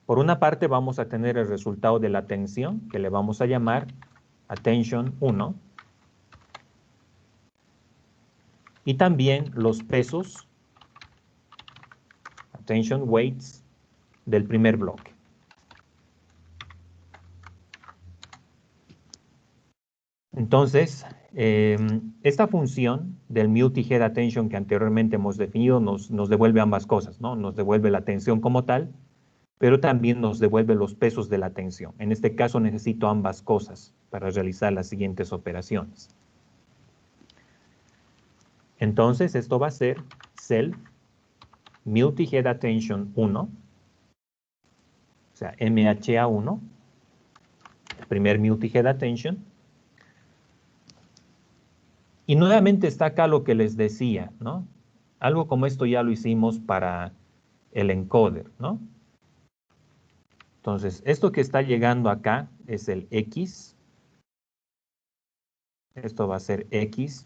por una parte vamos a tener el resultado de la atención, que le vamos a llamar attention 1, y también los pesos, attention weights, del primer bloque. Entonces, esta función del multi-head attention que anteriormente hemos definido nos devuelve ambas cosas, ¿no? Nos devuelve la atención como tal, pero también nos devuelve los pesos de la atención. En este caso necesito ambas cosas para realizar las siguientes operaciones. Entonces, esto va a ser self multi-head attention 1, o sea, MHA1, el primer multi-head attention. Y nuevamente está acá lo que les decía, ¿no? Algo como esto ya lo hicimos para el encoder, ¿no? Entonces, esto que está llegando acá es el X. Esto va a ser X,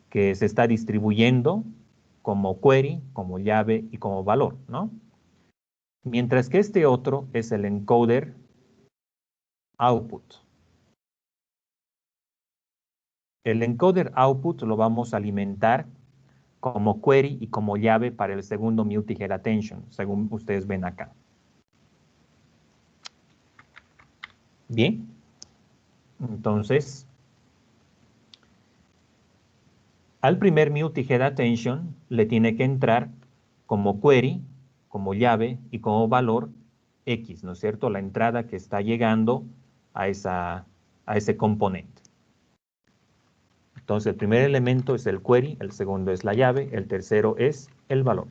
que se está distribuyendo como query, como llave y como valor, ¿no? Mientras que este otro es el encoder output. El encoder output lo vamos a alimentar como query y como llave para el segundo multi-head attention, según ustedes ven acá. Bien, entonces, al primer multi-head attention le tiene que entrar como query, como llave y como valor X, ¿no es cierto? La entrada que está llegando a ese componente. Entonces, el primer elemento es el query, el segundo es la llave, el tercero es el valor.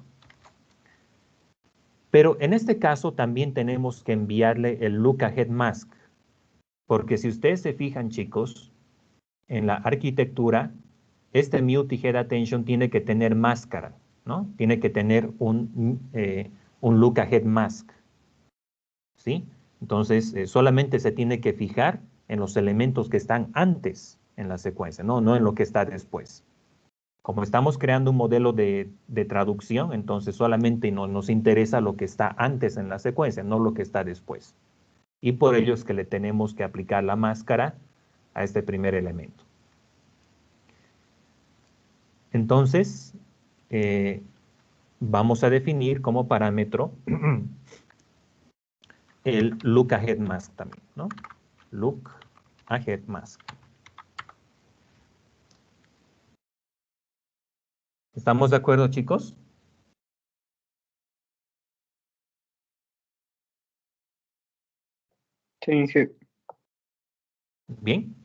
Pero en este caso también tenemos que enviarle el look ahead mask, porque si ustedes se fijan, chicos, en la arquitectura, este mute y head attention tiene que tener máscara, ¿no? Tiene que tener un look ahead mask, ¿sí? Entonces, solamente se tiene que fijar en los elementos que están antes en la secuencia, no en lo que está después. Como estamos creando un modelo de traducción, entonces solamente nos interesa lo que está antes en la secuencia, no lo que está después. Y por ello es que le tenemos que aplicar la máscara a este primer elemento. Entonces, vamos a definir como parámetro el look ahead mask también, ¿no? Look ahead mask. ¿Estamos de acuerdo, chicos? Sí, jefe. Bien.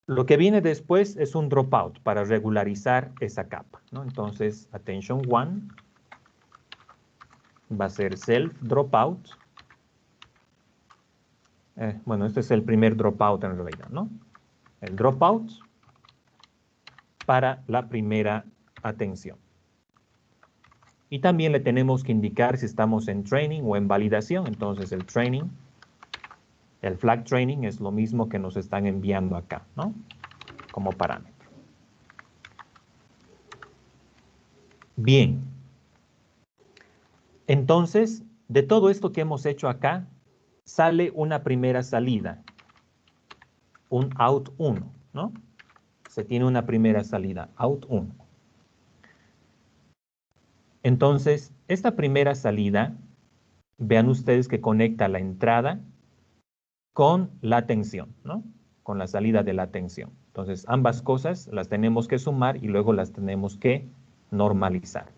Lo que viene después es un dropout para regularizar esa capa, ¿no? Entonces, attention 1 va a ser self dropout. Bueno, este es el primer dropout en realidad, ¿no? El dropout para la primera atención. Y también le tenemos que indicar si estamos en training o en validación. Entonces, el training, el flag training es lo mismo que nos están enviando acá, ¿no? Como parámetro. Bien. Entonces, de todo esto que hemos hecho acá, sale una primera salida, un out 1, ¿no? Se tiene una primera salida, out 1. Entonces, esta primera salida, vean ustedes que conecta la entrada con la atención, ¿no? Con la salida de la atención. Entonces, ambas cosas las tenemos que sumar y luego las tenemos que normalizar.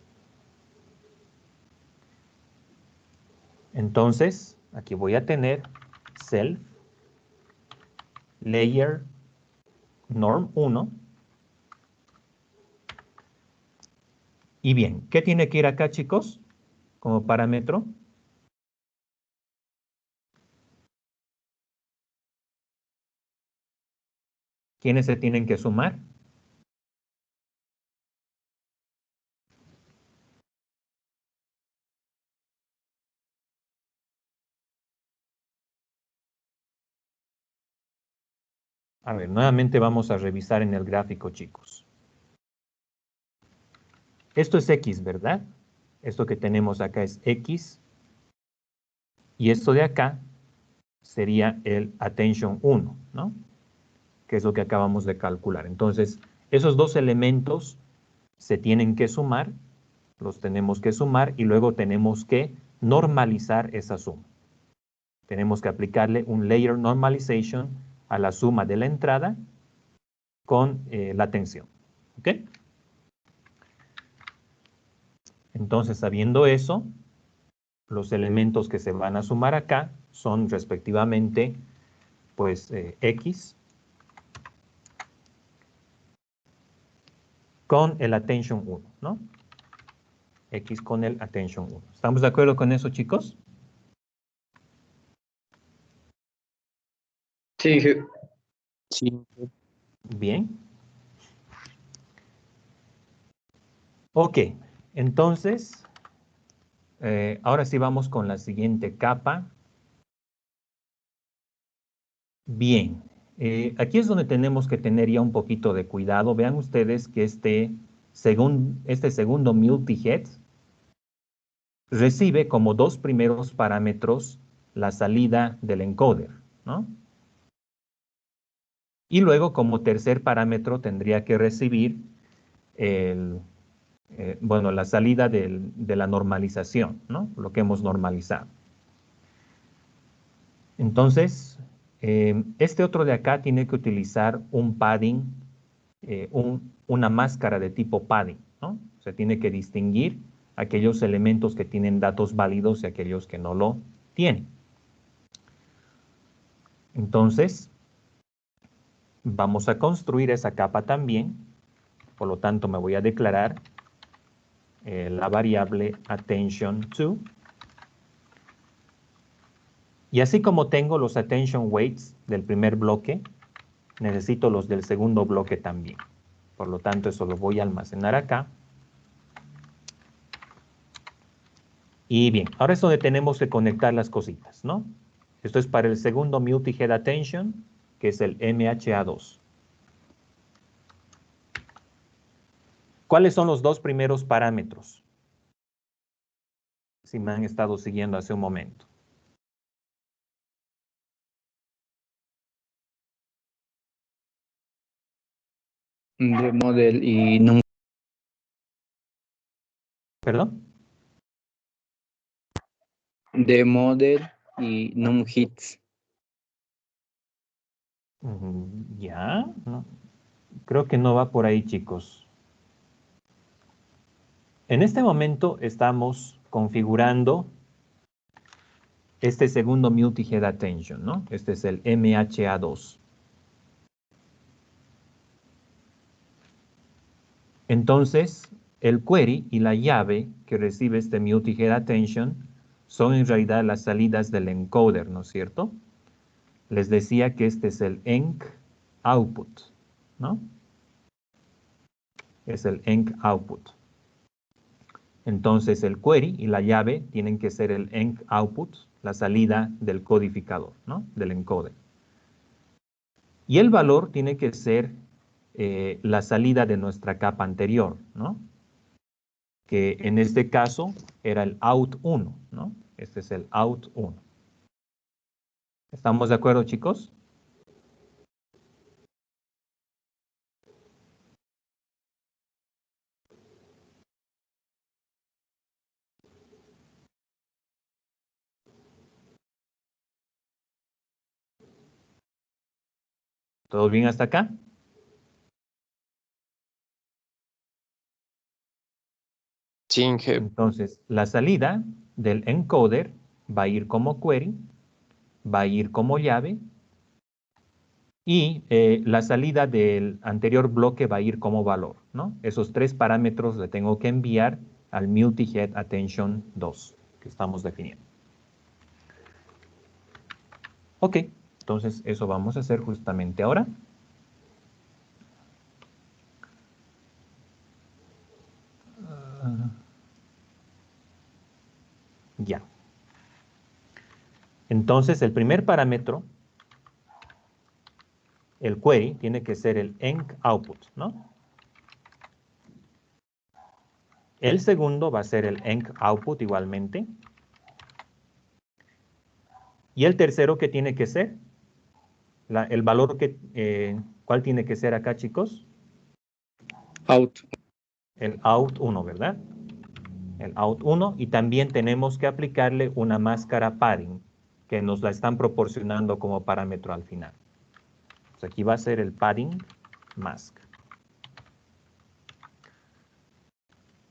Entonces, aquí voy a tener self layer norm 1. Y bien, ¿qué tiene que ir acá, chicos? Como parámetro. ¿Quiénes se tienen que sumar? A ver, nuevamente vamos a revisar en el gráfico, chicos. Esto es X, ¿verdad? Esto que tenemos acá es X. Y esto de acá sería el attention 1, ¿no? Que es lo que acabamos de calcular. Entonces, esos dos elementos se tienen que sumar, los tenemos que sumar y luego tenemos que normalizar esa suma. Tenemos que aplicarle un layer normalization a la suma de la entrada con la tensión. ¿Ok? Entonces, sabiendo eso, los elementos que se van a sumar acá son respectivamente, pues, X con el attention 1, ¿no? X con el attention 1. ¿Estamos de acuerdo con eso, chicos? Sí, jefe. Sí. Bien. Ok, entonces, ahora sí vamos con la siguiente capa. Bien, aquí es donde tenemos que tener ya un poquito de cuidado. Vean ustedes que este segundo multi-head recibe como dos primeros parámetros la salida del encoder, ¿no? Y luego como tercer parámetro tendría que recibir bueno, la salida de la normalización, ¿no? Lo que hemos normalizado. Entonces, este otro de acá tiene que utilizar un padding, una máscara de tipo padding, ¿no? Se tiene que distinguir aquellos elementos que tienen datos válidos y aquellos que no lo tienen. Entonces, vamos a construir esa capa también. Por lo tanto, me voy a declarar la variable attention_to. Y así como tengo los attention weights del primer bloque, necesito los del segundo bloque también. Por lo tanto, eso lo voy a almacenar acá. Y bien, ahora es donde tenemos que conectar las cositas, ¿no? Esto es para el segundo multi-head attention, que es el MHA2. ¿Cuáles son los dos primeros parámetros? Si me han estado siguiendo hace un momento. De model y num. ¿Perdón? De model y num hits. Ya, no. Creo que no va por ahí, chicos. En este momento estamos configurando este segundo multi-head attention, ¿no? Este es el MHA2. Entonces, el query y la llave que recibe este multi-head attention son en realidad las salidas del encoder, ¿no es cierto? Les decía que este es el enc output, ¿no? Es el enc output. Entonces, el query y la llave tienen que ser el enc output, la salida del codificador, ¿no? Del encoder. Y el valor tiene que ser la salida de nuestra capa anterior, ¿no? Que en este caso era el out1, ¿no? Este es el out1. ¿Estamos de acuerdo, chicos? ¿Todo bien hasta acá? Sí, Inge. Entonces, la salida del encoder va a ir como query, va a ir como llave, y la salida del anterior bloque va a ir como valor, ¿no? Esos tres parámetros le tengo que enviar al multi-head attention 2 que estamos definiendo. Ok, entonces eso vamos a hacer justamente ahora. Ya. Entonces el primer parámetro, el query, tiene que ser el enc output, ¿no? El segundo va a ser el enc output igualmente. Y el tercero, ¿qué tiene que ser? El valor que, ¿cuál tiene que ser acá, chicos? Out. El out1, ¿verdad? El out1, y también tenemos que aplicarle una máscara padding, que nos la están proporcionando como parámetro al final. Entonces aquí va a ser el padding mask.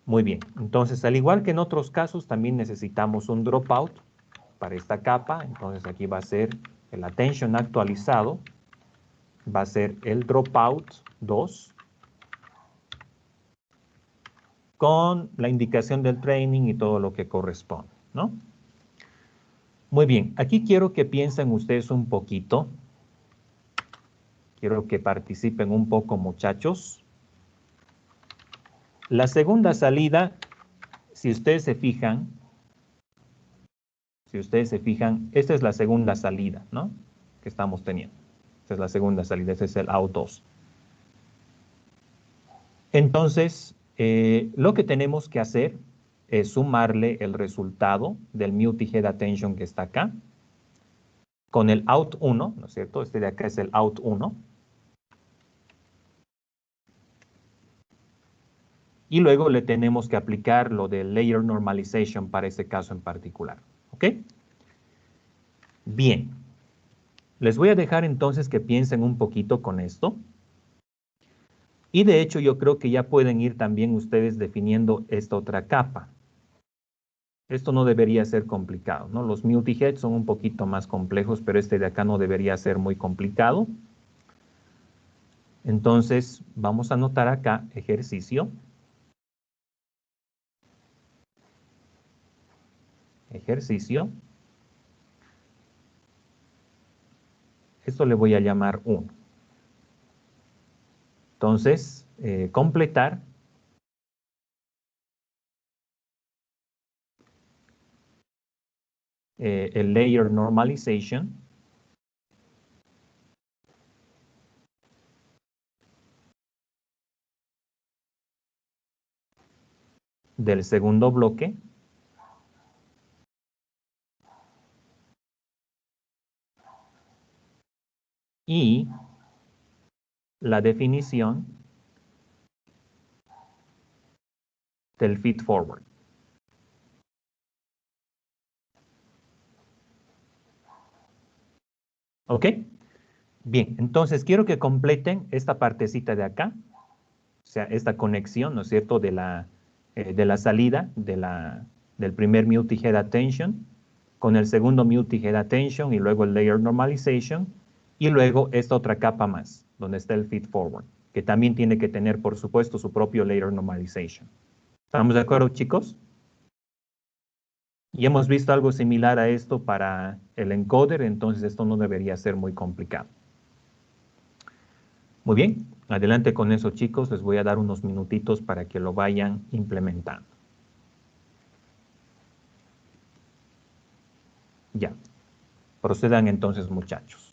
Muy bien, entonces al igual que en otros casos, también necesitamos un dropout para esta capa. Entonces aquí va a ser el attention actualizado, va a ser el dropout 2, con la indicación del training y todo lo que corresponde, ¿no? Muy bien, aquí quiero que piensen ustedes un poquito. Quiero que participen un poco, muchachos. La segunda salida, si ustedes se fijan, esta es la segunda salida, ¿no? Que estamos teniendo. Esta es la segunda salida, este es el out 2. Entonces, lo que tenemos que hacer es sumarle el resultado del multi-head attention que está acá con el out 1, ¿no es cierto? Este de acá es el out 1. Y luego le tenemos que aplicar lo de layer normalization para ese caso en particular. ¿Ok? Bien. Les voy a dejar entonces que piensen un poquito con esto. Y de hecho yo creo que ya pueden ir también ustedes definiendo esta otra capa. Esto no debería ser complicado, ¿no? Los multi-heads son un poquito más complejos, pero este de acá no debería ser muy complicado. Entonces, vamos a anotar acá ejercicio. ejercicio. Esto le voy a llamar 1. Entonces, completar el layer normalization del segundo bloque y la definición del feed forward. ¿Ok? Bien, entonces quiero que completen esta partecita de acá, o sea, esta conexión, ¿no es cierto?, de la salida del primer multi-head attention con el segundo multi-head attention y luego el layer normalization y luego esta otra capa más, donde está el feed forward, que también tiene que tener, por supuesto, su propio layer normalization. ¿Estamos de acuerdo, chicos? Y hemos visto algo similar a esto para el encoder, entonces esto no debería ser muy complicado. Muy bien, adelante con eso, chicos. Les voy a dar unos minutitos para que lo vayan implementando. Ya, procedan entonces, muchachos.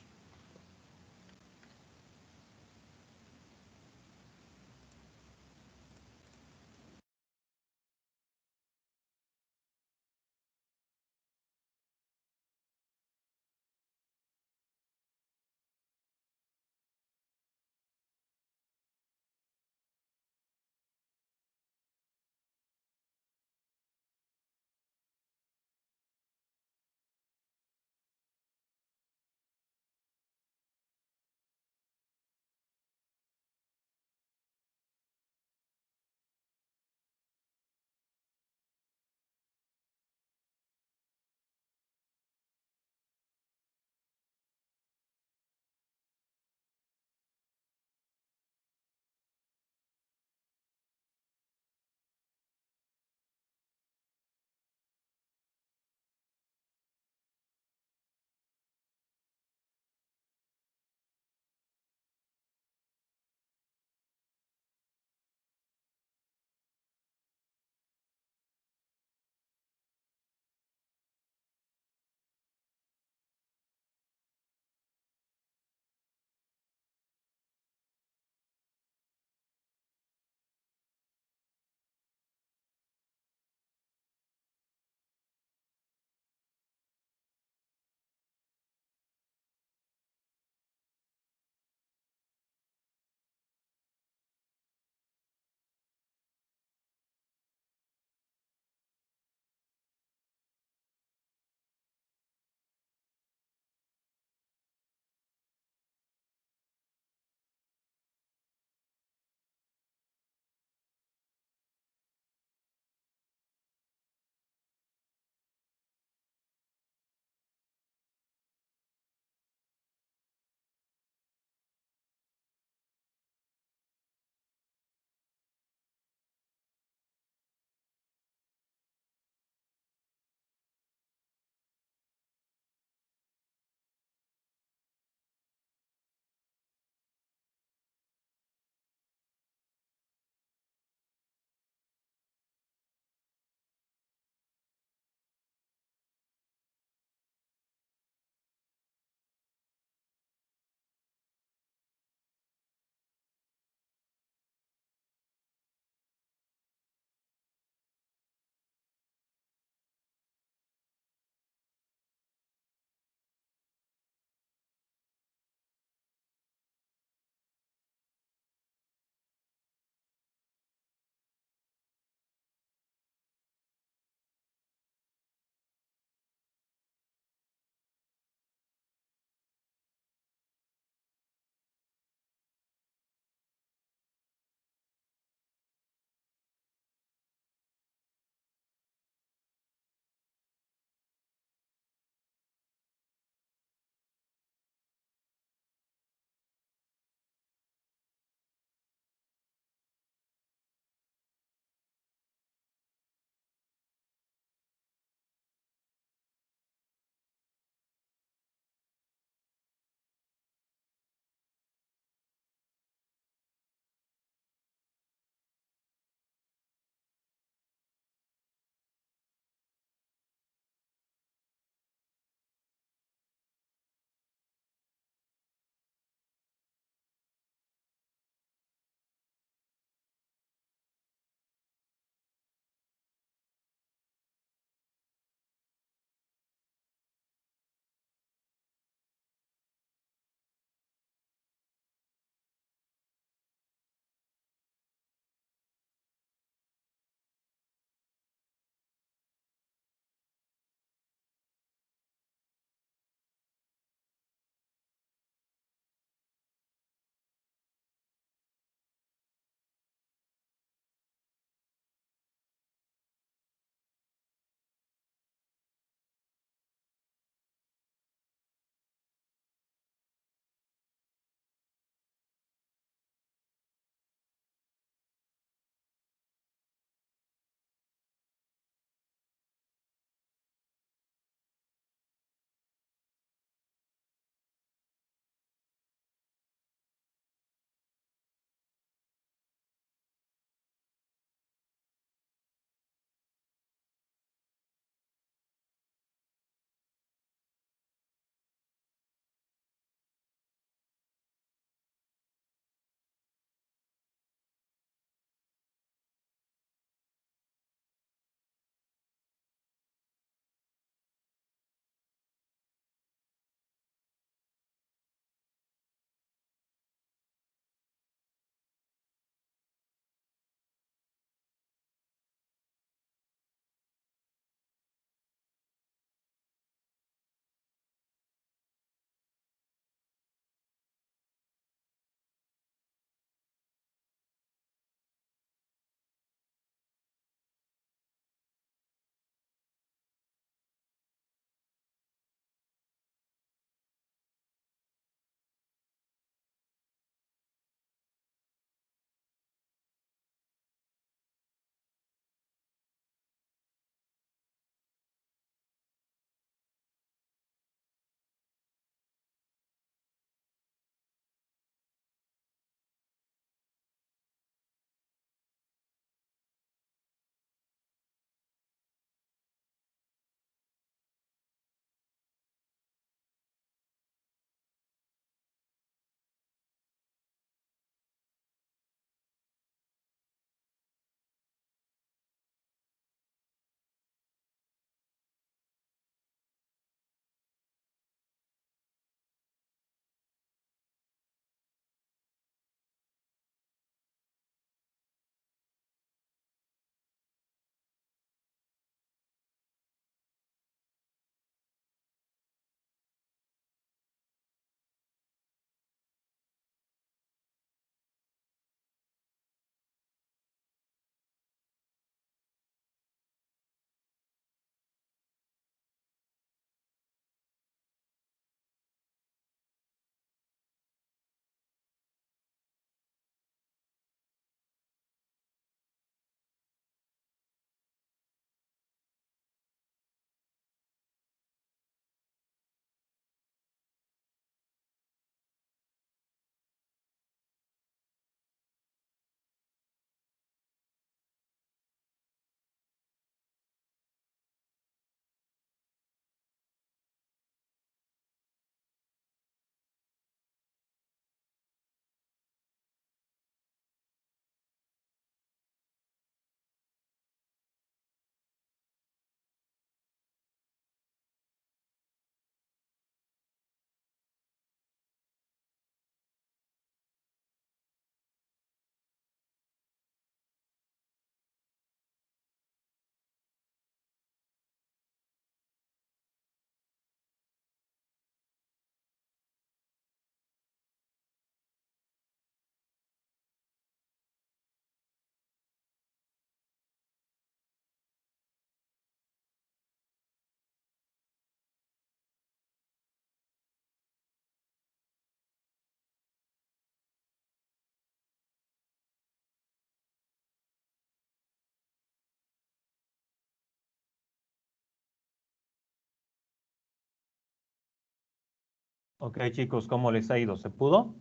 Ok, chicos, ¿cómo les ha ido? ¿Se pudo?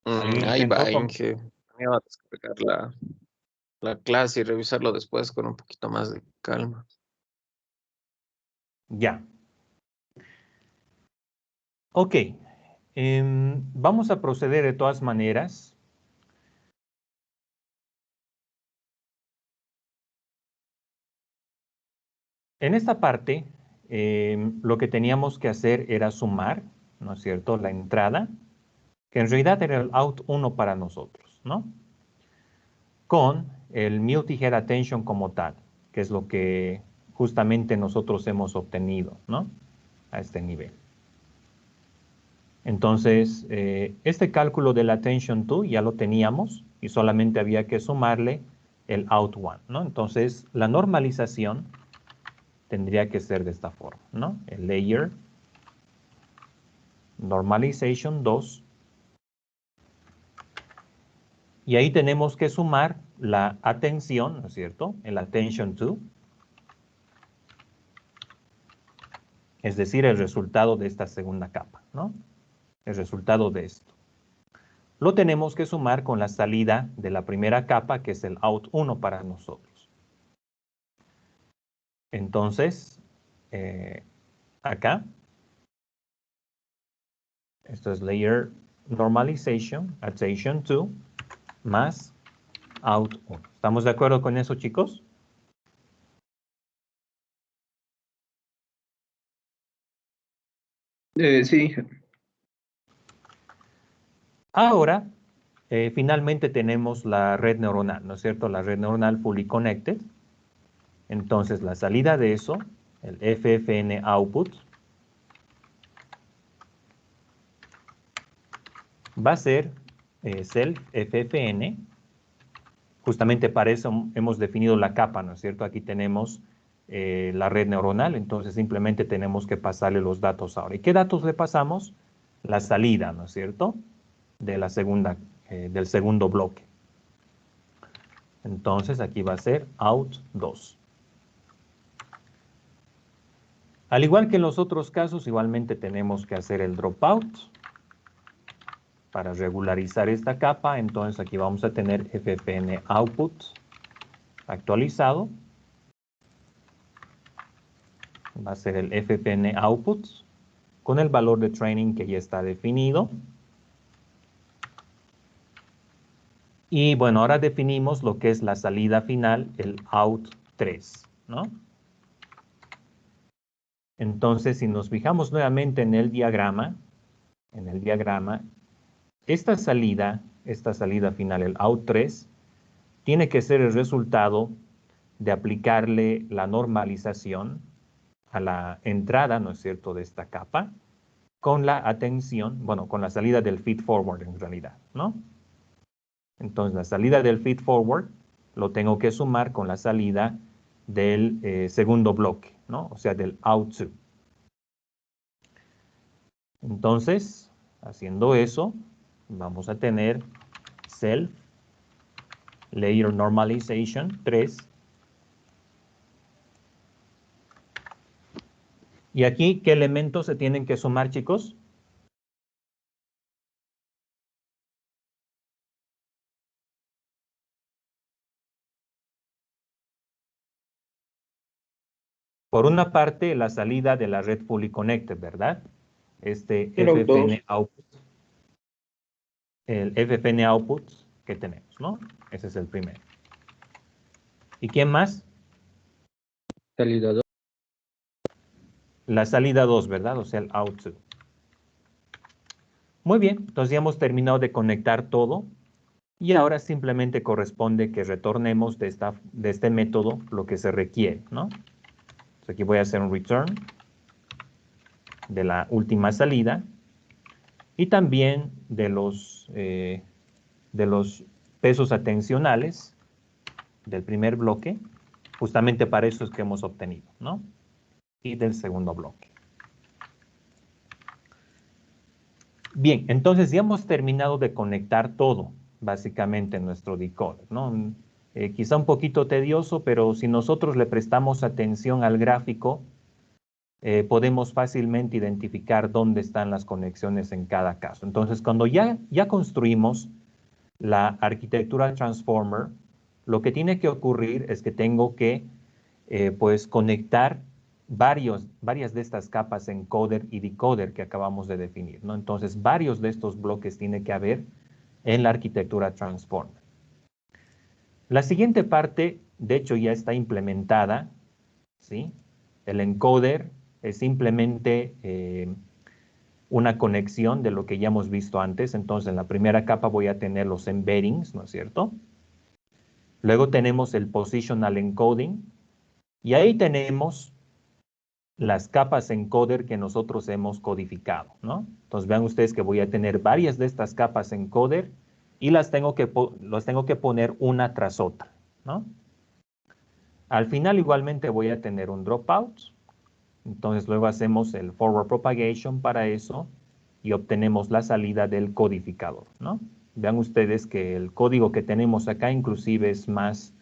¿Alguien Ahí intentó va, Inge. Me va a descargar la clase y revisarlo después con un poquito más de calma. Ya. Ok. Vamos a proceder de todas maneras. En esta parte, lo que teníamos que hacer era sumar, ¿no es cierto?, la entrada, que en realidad era el out 1 para nosotros, ¿no? Con el multi-head attention como tal, que es lo que justamente nosotros hemos obtenido, ¿no? A este nivel. Entonces, este cálculo del attention to ya lo teníamos y solamente había que sumarle el out 1, ¿no? Entonces, la normalización tendría que ser de esta forma, ¿no? El layer normalization 2. Y ahí tenemos que sumar la atención, ¿no es cierto? El attention to. Es decir, el resultado de esta segunda capa, ¿no? El resultado de esto. Lo tenemos que sumar con la salida de la primera capa, que es el out 1 para nosotros. Entonces, acá, esto es layer normalization, attention to, más out 1. ¿Estamos de acuerdo con eso, chicos? Sí, Ahora, finalmente tenemos la red neuronal, ¿no es cierto? La red neuronal fully connected. Entonces, la salida de eso, el FFN output, va a ser self FFN. Justamente para eso hemos definido la capa, ¿no es cierto? Aquí tenemos la red neuronal, entonces simplemente tenemos que pasarle los datos ahora. ¿Y qué datos le pasamos? La salida, ¿no es cierto? De la segunda, del segundo bloque. Entonces aquí va a ser out 2. Al igual que en los otros casos, igualmente tenemos que hacer el dropout para regularizar esta capa. Entonces aquí vamos a tener FFN output actualizado. Va a ser el FFN output con el valor de training que ya está definido. Y bueno, ahora definimos lo que es la salida final, el out 3, ¿no? Entonces, si nos fijamos nuevamente en el diagrama, esta salida final, el out 3, tiene que ser el resultado de aplicarle la normalización a la entrada, ¿no es cierto?, de esta capa, con la atención, bueno, con la salida del feed forward en realidad, ¿no? Entonces, la salida del feed forward lo tengo que sumar con la salida del segundo bloque, ¿no? O sea, del out 2. Entonces, haciendo eso, vamos a tener self layer normalization 3. Y aquí, ¿qué elementos se tienen que sumar, chicos? Por una parte, la salida de la red fully connected, ¿verdad? Este el out 2. FFN output, el FFN output que tenemos, ¿no? Ese es el primero. ¿Y quién más? Salida 2. La salida 2, ¿verdad? O sea, el out 2. Muy bien, entonces ya hemos terminado de conectar todo y ahora simplemente corresponde que retornemos de este método lo que se requiere, ¿no? Entonces aquí voy a hacer un return de la última salida y también de los pesos atencionales del primer bloque, justamente para eso es que hemos obtenido, ¿no? Y del segundo bloque. Bien, entonces ya hemos terminado de conectar todo, básicamente, en nuestro decoder, ¿no? Quizá un poquito tedioso, pero si nosotros le prestamos atención al gráfico, podemos fácilmente identificar dónde están las conexiones en cada caso. Entonces, cuando ya construimos la arquitectura Transformer, lo que tiene que ocurrir es que tengo que pues conectar varias de estas capas encoder y decoder que acabamos de definir, ¿no? Entonces, varios de estos bloques tiene que haber en la arquitectura Transformer. La siguiente parte, de hecho, ya está implementada, ¿sí? El encoder es simplemente una conexión de lo que ya hemos visto antes. Entonces, en la primera capa voy a tener los embeddings, ¿no es cierto? Luego tenemos el positional encoding, y ahí tenemos las capas encoder que nosotros hemos codificado, ¿no? Entonces vean ustedes que voy a tener varias de estas capas encoder y las tengo que poner una tras otra, ¿no? Al final igualmente voy a tener un dropout, entonces luego hacemos el forward propagation para eso y obtenemos la salida del codificador, ¿no? Vean ustedes que el código que tenemos acá inclusive es más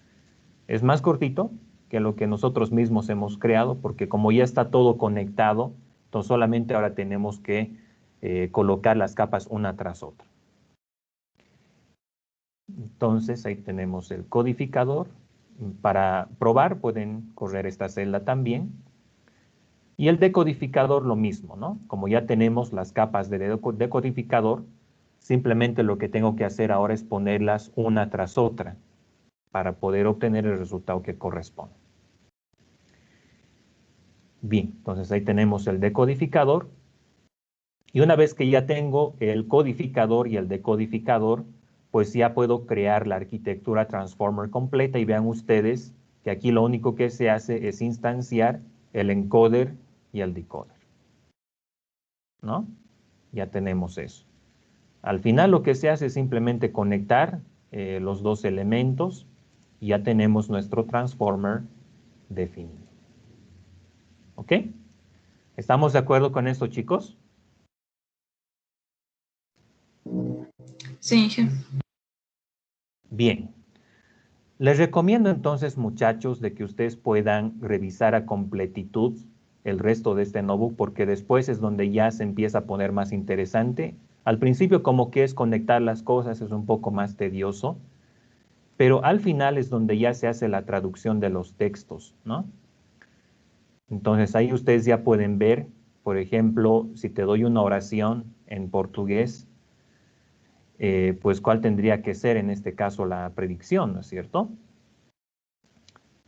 cortito que lo que nosotros mismos hemos creado, porque como ya está todo conectado, entonces solamente ahora tenemos que colocar las capas una tras otra. Entonces ahí tenemos el codificador. Para probar pueden correr esta celda también. Y el decodificador lo mismo, ¿no? Como ya tenemos las capas de decodificador, simplemente lo que tengo que hacer ahora es ponerlas una tras otra para poder obtener el resultado que corresponde. Bien, entonces ahí tenemos el decodificador. Y una vez que ya tengo el codificador y el decodificador, pues ya puedo crear la arquitectura Transformer completa y vean ustedes que aquí lo único que se hace es instanciar el encoder y el decoder, ¿no? Ya tenemos eso. Al final lo que se hace es simplemente conectar los dos elementos y ya tenemos nuestro Transformer definido. ¿Ok? ¿Estamos de acuerdo con esto, chicos? Sí, Inge. Bien. Les recomiendo entonces, muchachos, de que ustedes puedan revisar a completitud el resto de este notebook, porque después es donde ya se empieza a poner más interesante. Al principio como que es conectar las cosas, es un poco más tedioso, pero al final es donde ya se hace la traducción de los textos, ¿no? Entonces ahí ustedes ya pueden ver, por ejemplo, si te doy una oración en portugués, pues cuál tendría que ser en este caso la predicción, ¿no es cierto?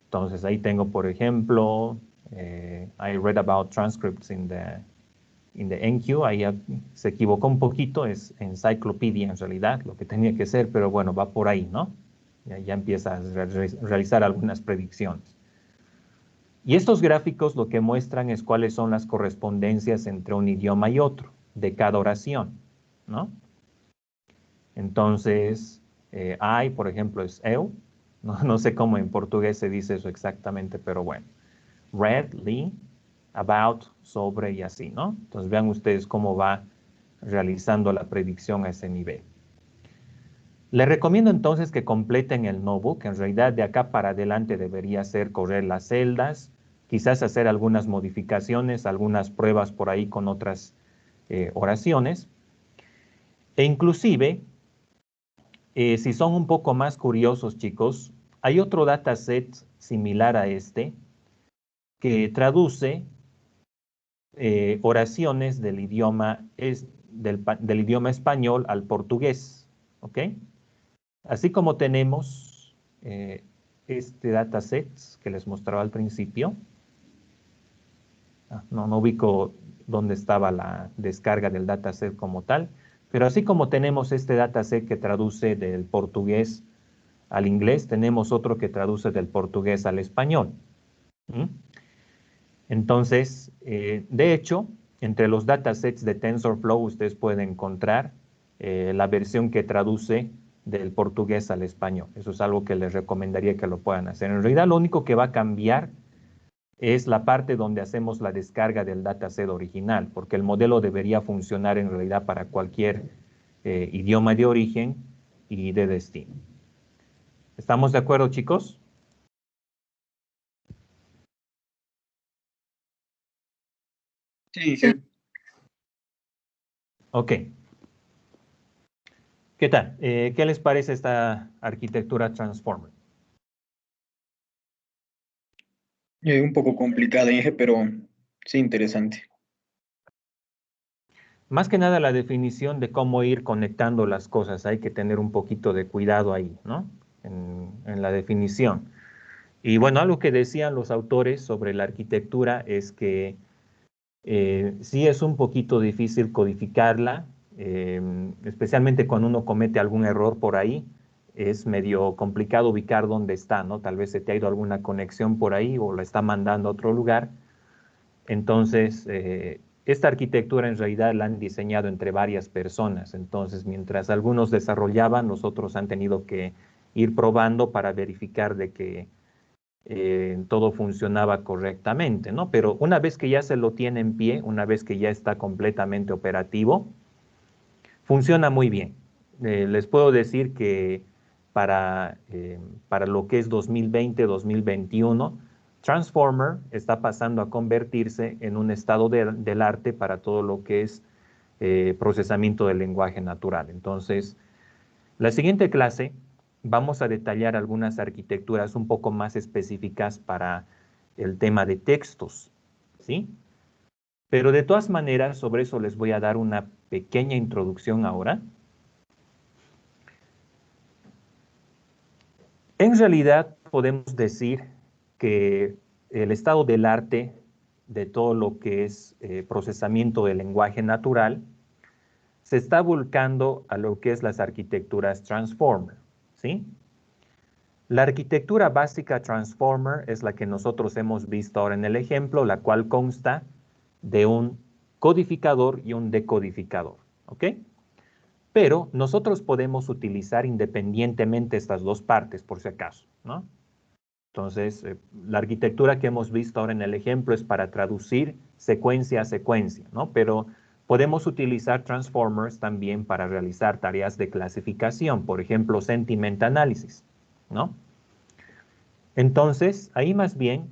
Entonces ahí tengo, por ejemplo, I read about transcripts in the NQ, ahí se equivocó un poquito, es encyclopedia en realidad, lo que tenía que ser, pero bueno, va por ahí, ¿no? Ya empieza a realizar algunas predicciones. Y estos gráficos lo que muestran es cuáles son las correspondencias entre un idioma y otro, de cada oración, ¿no? Entonces, I, por ejemplo, es eu, no sé cómo en portugués se dice eso exactamente, pero bueno. Read, li, about, sobre y así, ¿no? Entonces vean ustedes cómo va realizando la predicción a ese nivel. Les recomiendo entonces que completen el notebook. En realidad de acá para adelante debería ser correr las celdas, quizás hacer algunas modificaciones, algunas pruebas por ahí con otras oraciones. E inclusive, si son un poco más curiosos, chicos, hay otro dataset similar a este que traduce oraciones del idioma, del idioma español al portugués, ¿ok? Así como tenemos este dataset que les mostraba al principio. No ubico dónde estaba la descarga del dataset como tal, pero así como tenemos este dataset que traduce del portugués al inglés, tenemos otro que traduce del portugués al español. ¿Mm? Entonces, de hecho, entre los datasets de TensorFlow ustedes pueden encontrar la versión que traduce del portugués al español. Eso es algo que les recomendaría que lo puedan hacer. En realidad, lo único que va a cambiar es la parte donde hacemos la descarga del dataset original, porque el modelo debería funcionar en realidad para cualquier idioma de origen y de destino. ¿Estamos de acuerdo, chicos? Sí, sí. Ok. ¿Qué tal? ¿Qué les parece esta arquitectura Transformer? Un poco complicada, pero sí interesante. Más que nada la definición de cómo ir conectando las cosas. Hay que tener un poquito de cuidado ahí, ¿no? En la definición. Y bueno, algo que decían los autores sobre la arquitectura es que sí es un poquito difícil codificarla, especialmente cuando uno comete algún error por ahí. Es medio complicado ubicar dónde está, ¿no? Tal vez se te ha ido alguna conexión por ahí o la está mandando a otro lugar. Entonces, esta arquitectura en realidad la han diseñado entre varias personas. Entonces, mientras algunos desarrollaban, los otros han tenido que ir probando para verificar de que todo funcionaba correctamente, ¿no? Pero una vez que ya se lo tiene en pie, una vez que ya está completamente operativo, funciona muy bien. Les puedo decir que para lo que es 2020, 2021, Transformer está pasando a convertirse en un estado del arte para todo lo que es procesamiento del lenguaje natural. Entonces, la siguiente clase vamos a detallar algunas arquitecturas un poco más específicas para el tema de textos, ¿sí? Pero de todas maneras, sobre eso les voy a dar una pequeña introducción ahora. En realidad, podemos decir que el estado del arte de todo lo que es procesamiento del lenguaje natural se está volcando a lo que es las arquitecturas Transformer, ¿sí? La arquitectura básica Transformer es la que nosotros hemos visto ahora en el ejemplo, la cual consta de un codificador y un decodificador, ¿ok? Pero nosotros podemos utilizar independientemente estas dos partes, por si acaso, ¿no? Entonces, la arquitectura que hemos visto ahora en el ejemplo es para traducir secuencia a secuencia, ¿no? Pero podemos utilizar transformers también para realizar tareas de clasificación, por ejemplo, sentiment analysis, ¿no? Entonces, ahí más bien,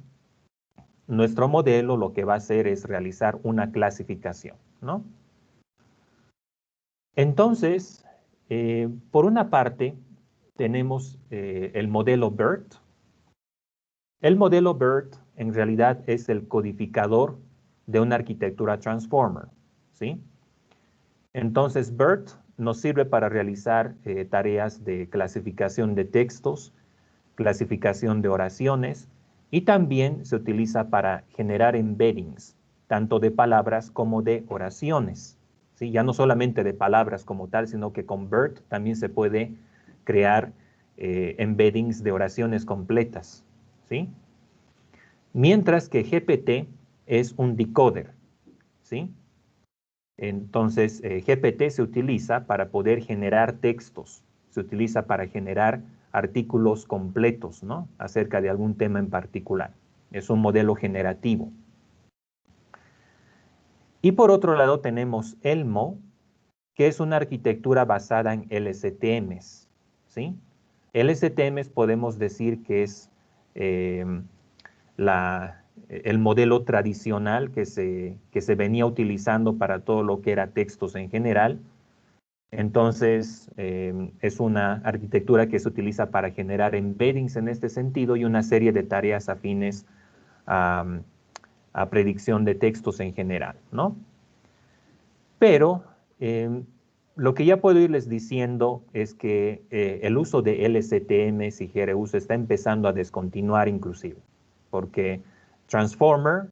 nuestro modelo lo que va a hacer es realizar una clasificación, ¿no? Entonces, por una parte, tenemos el modelo BERT. El modelo BERT en realidad es el codificador de una arquitectura transformer, ¿sí? Entonces, BERT nos sirve para realizar tareas de clasificación de textos, clasificación de oraciones y también se utiliza para generar embeddings, tanto de palabras como de oraciones. ¿Sí? Ya no solamente de palabras como tal, sino que con BERT también se puede crear embeddings de oraciones completas. ¿Sí? Mientras que GPT es un decoder. ¿Sí? Entonces, GPT se utiliza para poder generar textos, se utiliza para generar artículos completos, ¿no? Acerca de algún tema en particular. Es un modelo generativo. Y por otro lado tenemos Elmo, que es una arquitectura basada en LSTMs, ¿sí? LSTMs podemos decir que es eh, el modelo tradicional que se venía utilizando para todo lo que era textos en general. Entonces, es una arquitectura que se utiliza para generar embeddings en este sentido y una serie de tareas afines a predicción de textos en general, ¿no? Pero lo que ya puedo irles diciendo es que el uso de LSTMs y GRUs está empezando a descontinuar inclusive, porque Transformer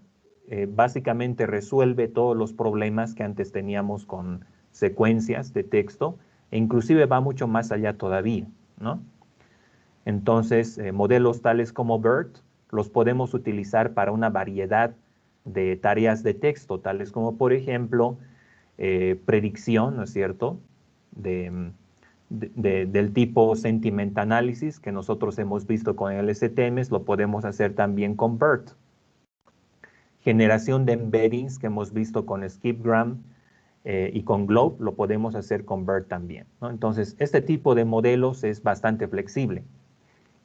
básicamente resuelve todos los problemas que antes teníamos con secuencias de texto e inclusive va mucho más allá todavía, ¿no? Entonces, modelos tales como BERT los podemos utilizar para una variedad de tareas de texto, tales como, por ejemplo, predicción, ¿no es cierto?, del tipo sentiment analysis que nosotros hemos visto con LSTMs, lo podemos hacer también con BERT. generación de embeddings que hemos visto con skipgram y con globe, lo podemos hacer con BERT también, ¿no? Entonces, este tipo de modelos es bastante flexible.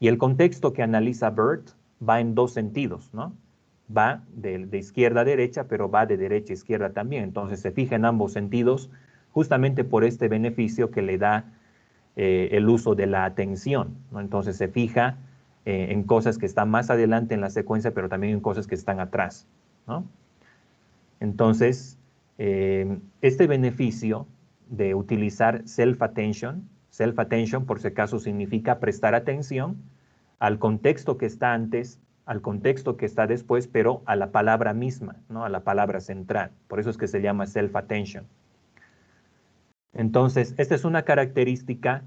Y el contexto que analiza BERT va en dos sentidos, ¿no? Va de izquierda a derecha, pero va de derecha a izquierda también. Entonces, se fija en ambos sentidos, justamente por este beneficio que le da el uso de la atención, ¿no? Entonces, se fija en cosas que están más adelante en la secuencia, pero también en cosas que están atrás, ¿no? Entonces, este beneficio de utilizar self-attention por si acaso significa prestar atención al contexto que está antes, al contexto que está después, pero a la palabra misma, ¿no? A la palabra central. Por eso es que se llama self-attention. Entonces, esta es una característica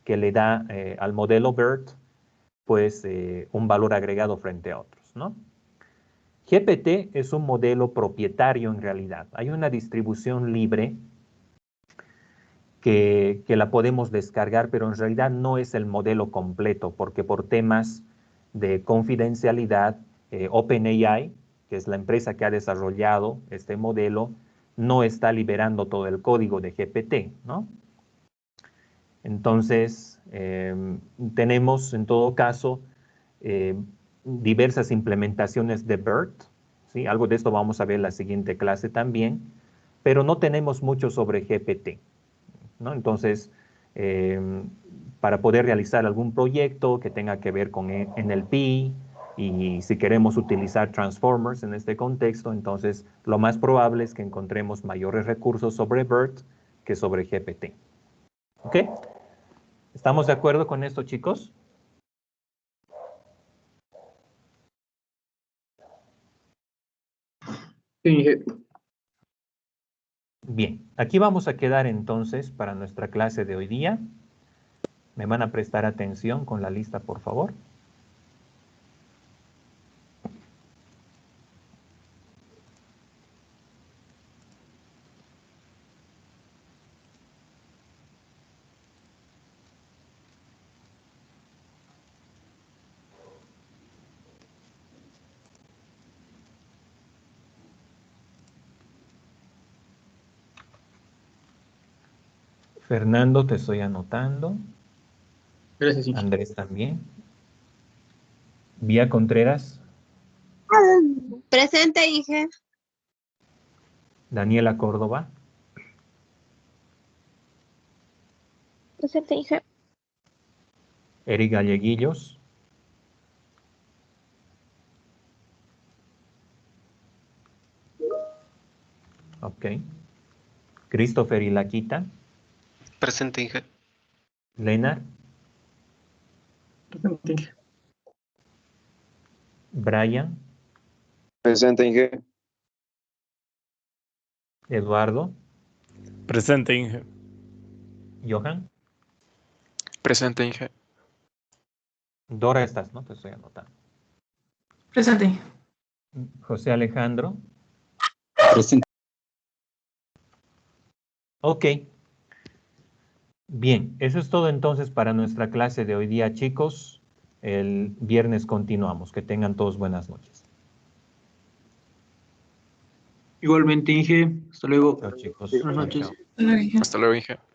que le da al modelo BERT, pues, un valor agregado frente a otros, ¿no? GPT es un modelo propietario en realidad. Hay una distribución libre que la podemos descargar, pero en realidad no es el modelo completo, porque por temas de confidencialidad, OpenAI, que es la empresa que ha desarrollado este modelo, no está liberando todo el código de GPT, ¿no? Entonces, tenemos en todo caso diversas implementaciones de BERT, ¿sí? Algo de esto vamos a ver en la siguiente clase también, pero no tenemos mucho sobre GPT, ¿no? Entonces, para poder realizar algún proyecto que tenga que ver con NLP y si queremos utilizar transformers en este contexto, entonces lo más probable es que encontremos mayores recursos sobre BERT que sobre GPT. ¿Ok? ¿Estamos de acuerdo con esto, chicos? Sí. Bien, aquí vamos a quedar entonces para nuestra clase de hoy día. ¿Me van a prestar atención con la lista, por favor? Fernando, te estoy anotando. Gracias, Inge. Andrés también. Vía Contreras. Presente, Inge. Daniela Córdoba. Presente, Inge. Eric Galleguillos. Ok. Christopher Ilaquita. Presente, Inge. Lena. Presente, Inge. Brian. Presente, Inge. Eduardo. Presente, Inge. Johan. Presente, Inge. Dora estás, ¿no? Te estoy anotando. Presente. José Alejandro. Presente. Ok. Bien, eso es todo entonces para nuestra clase de hoy día, chicos. El viernes continuamos. Que tengan todos buenas noches. Igualmente, Inge. Hasta luego. Chao, chicos. Buenas noches. Chao. Hasta luego, Inge.